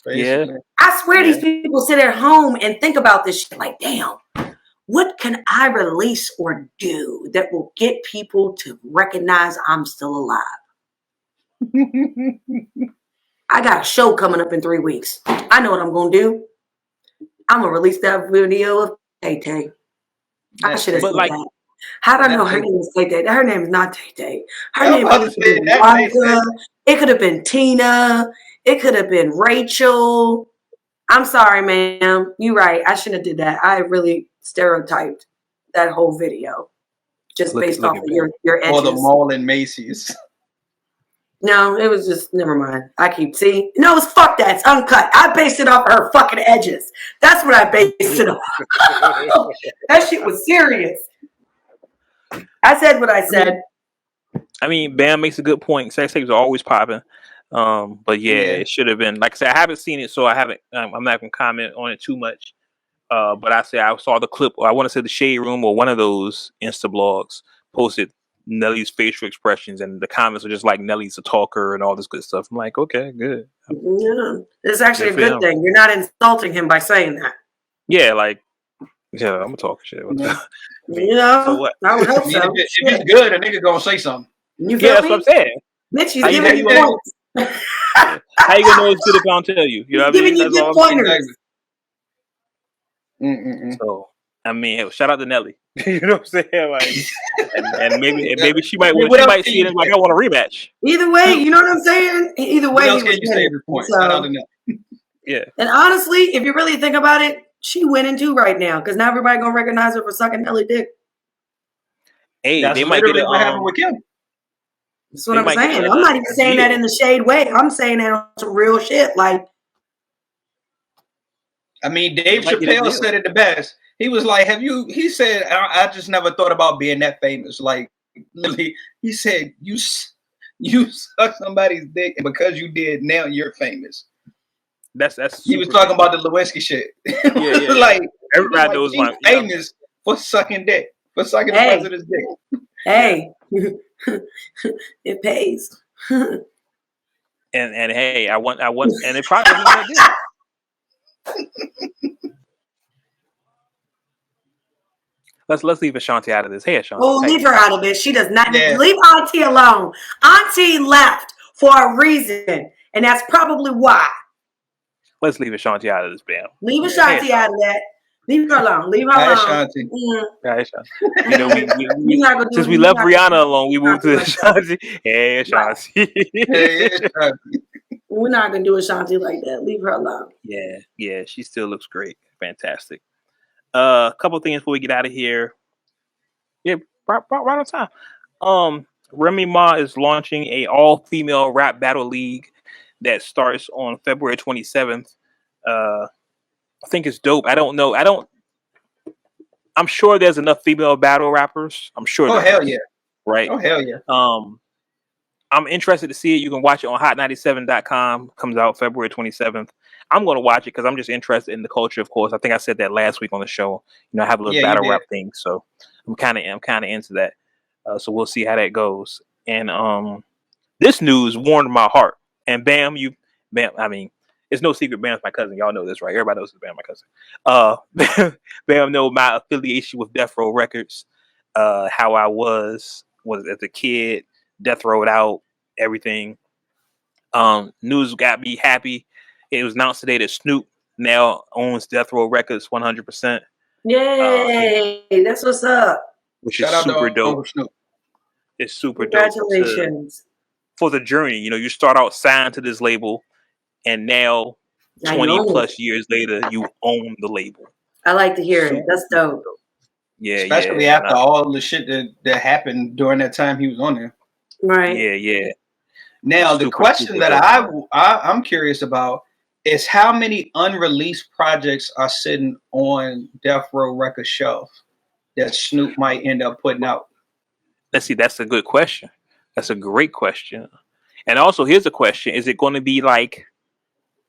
Yeah. I swear these people sit at home and think about this shit like, damn, what can I release or do that will get people to recognize I'm still alive? I got a show coming up in 3 weeks. I know what I'm going to do. I'm going to release that video of Tay Tay. I should have said that. How do I know her name is Tay Tay? Her name is not Tay Tay. Her name is Monica. It could have been Tina. It could have been Rachel. I'm sorry, ma'am. You're right. I shouldn't have did that. I really stereotyped that whole video just based off of your edges. Or the mall in Macy's. No, it was just, never mind. No, it's fuck that. It's uncut. I based it off her fucking edges. That's what I based it off. That shit was serious. I said what I said. I mean, Bam makes a good point. Sex tapes are always popping. But it should have been, like I said, I haven't seen it, so I'm not going to comment on it too much. But I saw the clip, or I want to say the Shade Room or one of those Insta blogs posted Nelly's facial expressions, and the comments are just like, Nelly's a talker and all this good stuff. I'm like, okay, good. Yeah, it's actually a good thing. You're not insulting him by saying that. Yeah, like, yeah, I'm a talker shit. You know, so what? I would hope so. If it's good, a nigga gonna say something. You that's what I'm saying. Bitch, he's giving you points. How you gonna know it's good if I don't tell you? You know what I mean? Giving you good pointers. So, I mean, shout out to Nelly. You know what I'm saying? Like, and maybe she might see it as like, I want a rematch. Either way, you know what I'm saying? Either way, what else can you say at this point? Shout out to Nelly. Yeah. And honestly, if you really think about it, she winning too right now because now everybody gonna recognize her for sucking Nelly dick. Hey, that's they might get what happened with Kim. That's what I'm saying. I'm not even saying that in the shade way. I'm saying that on some real shit. Like, I mean, Dave Chappelle said it the best. He was like, he said, I just never thought about being that famous. Like, literally, he said, you suck somebody's dick, and because you did, now you're famous. That's he was talking about the Lewinsky shit. Yeah. Like, everybody knows he's famous for sucking dick, for sucking the president's dick. Hey, it pays. and hey, I want, and it probably doesn't that Let's leave Ashanti out of this. Hey, Ashanti. Oh, leave her out of this. She does not need. Leave Auntie alone. Auntie left for a reason, and that's probably why. Let's leave Ashanti out of this, Bam. Leave Ashanti out of that. Leave her alone. Leave her alone. Ashanti. Ashanti. You know, since we left Rihanna alone, we moved to Ashanti. Hey, Ashanti. Hey, Ashanti. We're not gonna do Ashanti like that. Leave her alone. Yeah, she still looks great. Fantastic. A couple things before we get out of here. Yeah, right on time. Remy Ma is launching a all-female rap battle league that starts on February 27th. I think it's dope. I don't know. I'm sure there's enough female battle rappers. I'm sure. Oh, hell yeah. Right. Oh, hell yeah. I'm interested to see it. You can watch it on hot97.com. Comes out February 27th. I'm going to watch it because I'm just interested in the culture. Of course, I think I said that last week on the show. You know, I have a little Yeah, you battle did. rap thing, so I'm kind of into that. So we'll see how that goes. And this news warmed my heart. And Bam, I mean, it's no secret. Bam's my cousin. Y'all know this, right? Everybody knows Bam, my cousin. Bam know my affiliation with Death Row Records. How I was as a kid, Death Row out, everything. News got me happy. It was announced today that Snoop now owns Death Row Records 100%. Yay! That's what's up. Which Shout is out super to dope. Uncle Snoop. It's super dope Congratulations. for the journey. You know, you start out signed to this label, and now 20 plus years later, you own the label. I like to hear it. That's dope. Yeah, especially yeah. after all the shit that happened during that time he was on there. Right. Yeah. Now the question that I'm curious about is how many unreleased projects are sitting on Death Row Records shelf that Snoop might end up putting out. Let's see. That's a good question. That's a great question. And also, here's a question: is it going to be like?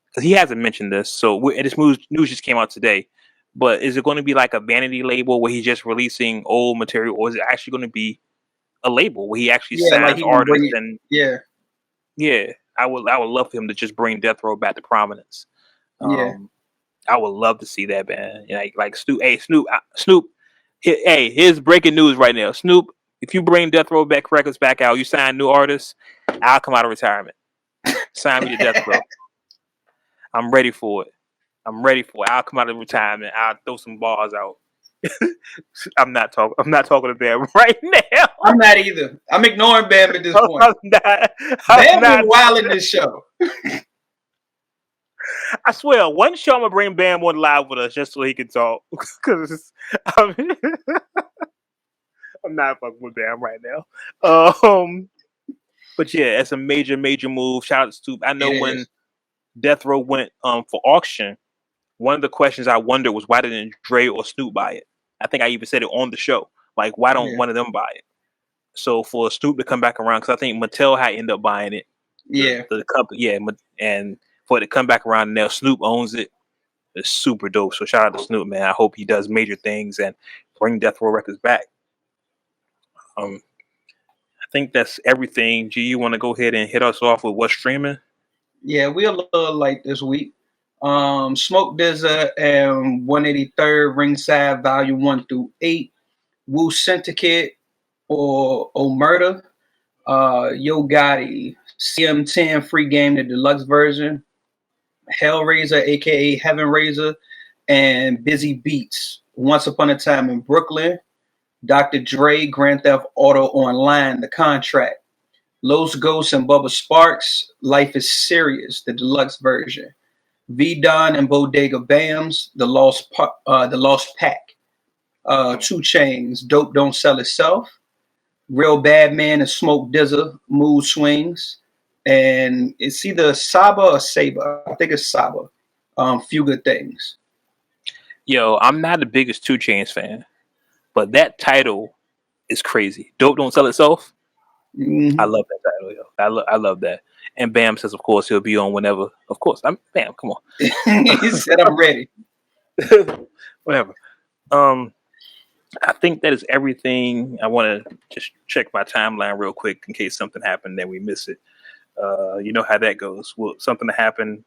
Because he hasn't mentioned this, so this news just came out today. But is it going to be like a vanity label where he's just releasing old material, or is it actually going to be a label where he actually signs artists? Yeah, I would love for him to just bring Death Row back to prominence. I would love to see that, man. Like Snoop. Hey, Snoop. Hey, here's breaking news right now. Snoop, if you bring Death Row Records back out, you sign new artists, I'll come out of retirement. Sign me to Death Row. I'm ready for it. I'll come out of retirement. I'll throw some bars out. I'm not talking to Bam right now. I'm not either. I'm ignoring Bam at this point. I'm Bam been wild in this show. I swear, one show I'm gonna bring Bam on live with us just so he can talk. Because I'm not fucking with Bam right now. But yeah, it's a major move. Shout out to Snoop. I know when Death Row went for auction, one of the questions I wondered was why didn't Dre or Snoop buy it? I think I even said it on the show. Like, why don't one of them buy it? So for Snoop to come back around, because I think Mattel had ended up buying it. Yeah. The company, and for it to come back around now, Snoop owns it. It's super dope. So shout out to Snoop, man. I hope he does major things and bring Death Row Records back. I think that's everything. G, you want to go ahead and hit us off with what's streaming? Yeah, we're a little late this week. Smoke DZA and 183rd Ringside Volume 1 through 8. Wu Syndicate or Murder. Yo Gotti, CM10 Free Game, the deluxe version. Hellraiser, aka Heaven Raiser, and Busy Beats. Once Upon a Time in Brooklyn. Dr. Dre, Grand Theft Auto Online, The Contract. Los Ghosts and Bubba Sparks, Life is Serious, the deluxe version. V-Don and Bodega Bams, The Lost Pack. 2 Chains, Dope Don't Sell Itself. Real Bad Man and Smoke DZA, Mood Swings. And it's either Saba or Saba. I think it's Saba. Few Good Things. Yo, I'm not the biggest 2 Chainz fan, but that title is crazy. Dope Don't Sell Itself. Mm-hmm. I love that title, yo. I love that. And Bam says, of course, he'll be on whenever. Of course, Bam, come on. He said, I'm ready. Whatever. I think that is everything. I want to just check my timeline real quick in case something happened that we miss it. You know how that goes. Will something happen?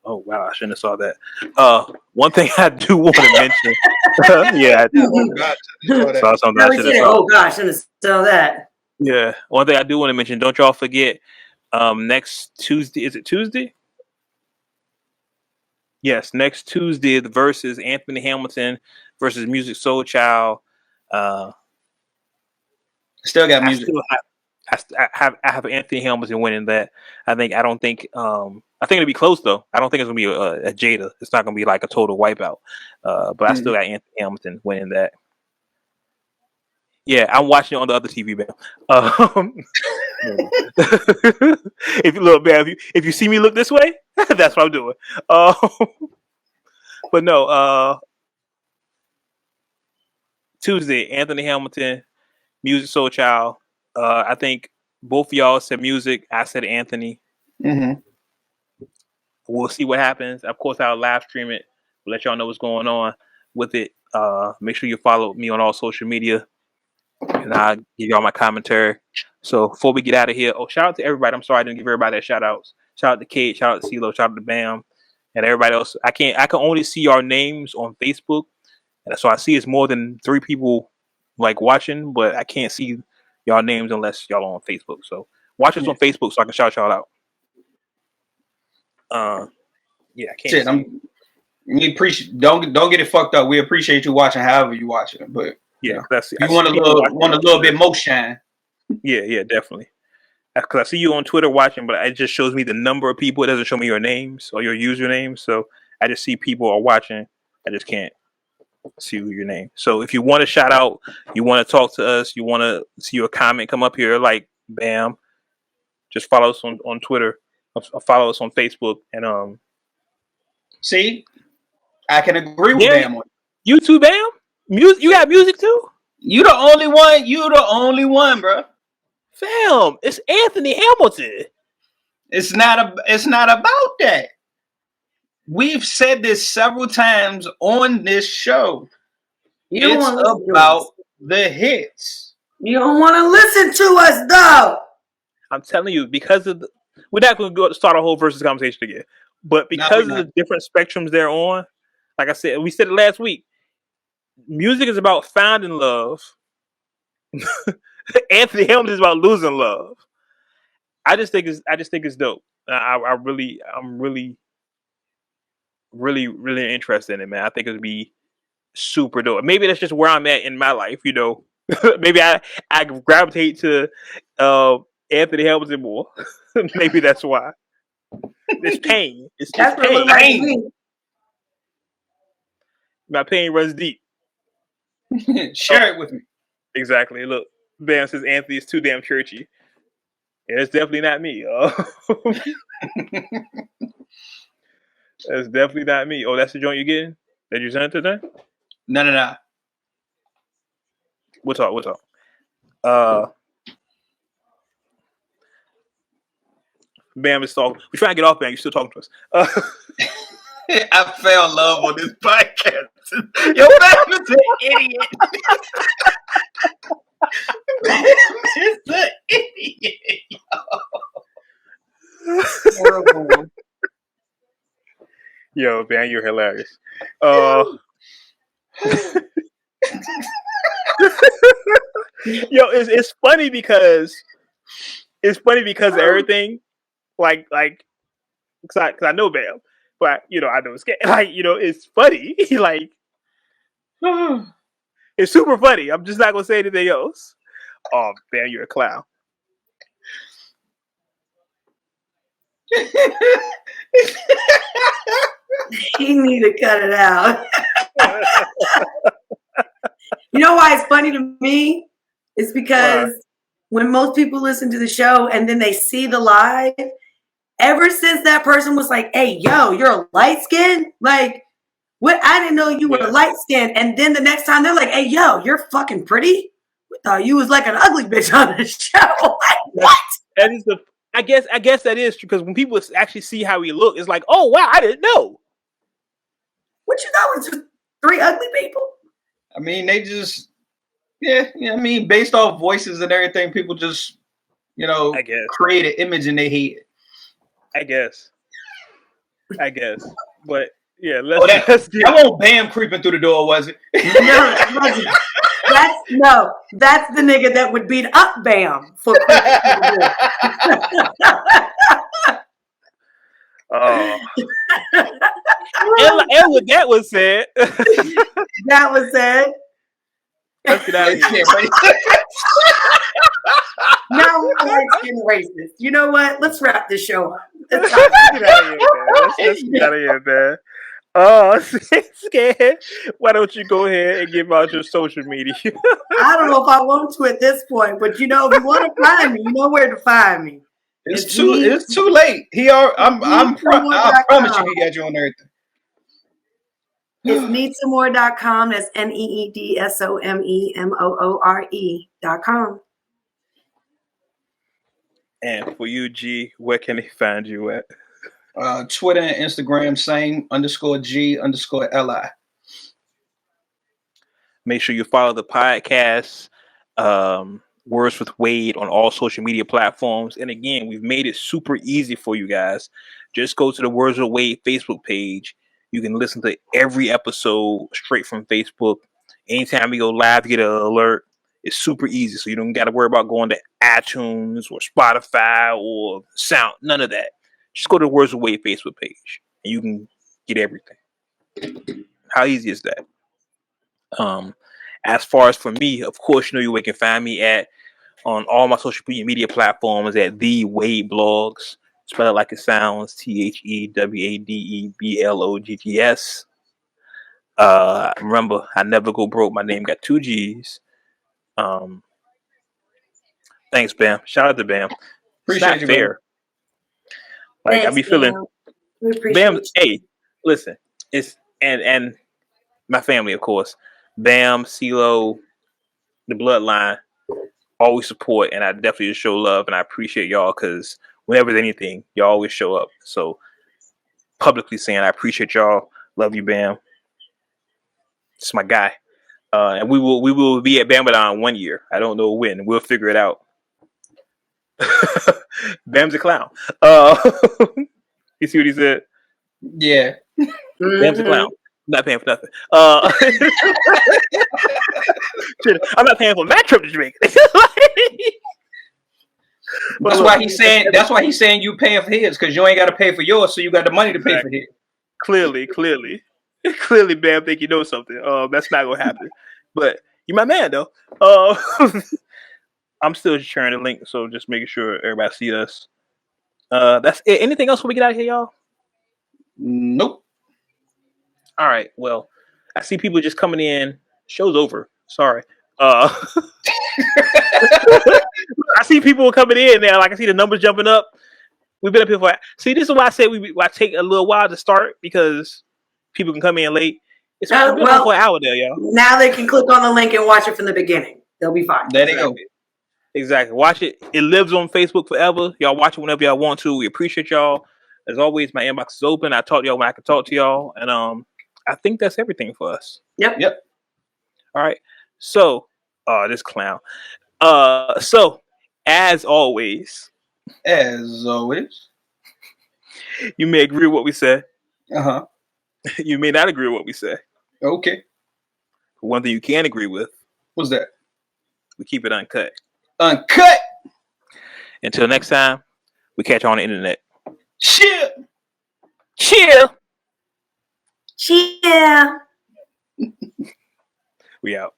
Oh wow, I shouldn't have saw that. One thing I do want to mention. Yeah, I saw something. Oh gosh, I shouldn't have saw that. Yeah, one thing I do want to mention. Don't y'all forget. Next Tuesday, is it Tuesday? Yes, next Tuesday, the versus Anthony Hamilton versus Musiq Soulchild. Still got music. I have Anthony Hamilton winning that. I think it'll be close though. I don't think it's gonna be a Jada. It's not gonna be like a total wipeout. But I still got Anthony Hamilton winning that. Yeah, I'm watching it on the other TV, man. If you look, man, if you see me look this way, that's what I'm doing. But no, Tuesday, Anthony Hamilton, Musiq Soulchild. I think Both of y'all said Musiq. I said Anthony. Mm-hmm. We'll see what happens. Of course, I'll live stream it. We'll let y'all know what's going on with it. Make sure you follow me on all social media, and I'll give y'all my commentary. So before we get out of here, shout out to everybody. I'm sorry I didn't give everybody their shout outs. Shout out to Kate, shout out to CeeLo, shout out to Bam, and everybody else. I can only see our names on Facebook, and so I see it's more than 3 people like watching, but I can't see y'all names unless y'all are on Facebook. So watch us on Facebook so I can shout y'all out. Yeah, I can't. Shit, we appreciate. Don't get it fucked up. We appreciate you watching, however you watch it. But yeah, you want a little bit more shine. Yeah, definitely. Because I see you on Twitter watching, but it just shows me the number of people. It doesn't show me your names or your usernames. So I just see people are watching. I just can't see your name. So if you want to shout out, you want to talk to us, you want to see your comment come up here, like Bam, just follow us on Twitter, or follow us on Facebook, and see, I can agree with Bam on you too, Bam. You got music too. You the only one. You the only one, bro. Fam, it's Anthony Hamilton. It's not about that. We've said this several times on this show. It's about the hits. You don't want to listen to us, though. I'm telling you, because of we're not going to go start a whole versus conversation again. But because of the different spectrums they're on, like I said, we said it last week. Music is about finding love. Anthony Hamilton is about losing love. I just think it's dope. I'm really interested in it, man. I think it would be super dope. Maybe that's just where I'm at in my life, you know. Maybe I gravitate to Anthony Hamilton more. Maybe that's why. It's pain. It's pain. My pain runs deep. Share it with me. Exactly. Look, Bam says Anthony is too damn churchy. Yeah, it's definitely not me. That's definitely not me. Oh, that's the joint you're getting? That you sent today? No. We'll talk. Bam is talking. We're trying to get off, Bam. You're still talking to us. I fell in love on this podcast. Yo, Bam is an idiot. Bam is an idiot. Horrible. Yo, Bam, you're hilarious. Yo, it's funny because of everything. Like, cause I know Bam, but you know I know it's like it's funny. Like, it's super funny. I'm just not gonna say anything else. Oh, Bam, you're a clown. You need to cut it out. You know why it's funny to me? It's because when most people listen to the show and then they see the live, ever since that person was like, "Hey, yo, you're a light skin," like, what? I didn't know you were light skin, and then the next time they're like, "Hey, yo, you're fucking pretty." We thought you was like an ugly bitch on the show. Like, what? That is I guess that is true, because when people actually see how he look, it's like, oh wow, I didn't know. What you know? It's just 3 ugly people. I mean, they just I mean, based off voices and everything, people just create an image in their head. I guess. But yeah, let's do that. Won't Bam creeping through the door, was it? No, it wasn't. That's the nigga that would beat up Bam for creeping through the door. And what that was said. That was said. Let's get out of here. Now we're getting racist. You know what? Let's wrap this show up. Let's get out of here, man. Let's get out of here, man. Oh, scared. Why don't you go ahead and give out your social media? I don't know if I want to at this point, but if you want to find me, you know where to find me. It's too late. I promise you, he got you on everything. It's needsomeore.com. That's needsomemoore.com. And for you, G, where can they find you at? Twitter and Instagram, same _G_LI. Make sure you follow the podcast, Words with Wade, on all social media platforms. And again, we've made it super easy for you guys. Just go to the Words with Wade Facebook page. You can listen to every episode straight from Facebook. Anytime we go live, you get an alert. It's super easy, so you don't got to worry about going to iTunes or Spotify or Sound. None of that. Just go to the Words with Wade Facebook page, and you can get everything. How easy is that? As far as for me, of course, you know you can find me on all my social media platforms at the Wade Blogs. Spell it like it sounds: TheWadeBloggs. Remember, I never go broke. My name got 2 G's. Thanks, Bam. Shout out to Bam. Appreciate it's not you, fair. Like, I be feeling Bam. Hey, listen, it's and my family, of course. Bam, CeeLo, the bloodline, always support, and I definitely just show love, and I appreciate y'all because whenever there's anything, y'all always show up. So publicly saying I appreciate y'all, love you, Bam. It's my guy, and we will be at Bambadon 1 year. I don't know when. We'll figure it out. Bam's a clown. You see what he said? Yeah. Bam's a clown. I'm not paying for nothing. I'm not paying for my trip to Jamaica. That's why he's saying you paying for his, because you ain't got to pay for yours, so you got the money to pay for his. Clearly, Bam think you know something. That's not gonna happen. But you're my man, though. I'm still sharing the link, so just making sure everybody see us. That's it. Anything else before we get out of here, y'all? Nope. All right. Well, I see people just coming in. Show's over. Sorry. I see people coming in now. Like, I see the numbers jumping up. We've been up here for. See, this is why I say I take a little while to start, because people can come in late. It's been on for an hour there, y'all. Now they can click on the link and watch it from the beginning. They'll be fine. There they go. Exactly. Watch it. It lives on Facebook forever. Y'all watch it whenever y'all want to. We appreciate y'all. As always, my inbox is open. I talk to y'all when I can talk to y'all. And I think that's everything for us. Yep. All right. So, this clown. So, as always, you may agree with what we said. You may not agree with what we say. Okay. But one thing you can agree with. What's that? We keep it uncut. Uncut. Until next time, we catch you on the internet. Cheer. Cheer. We out.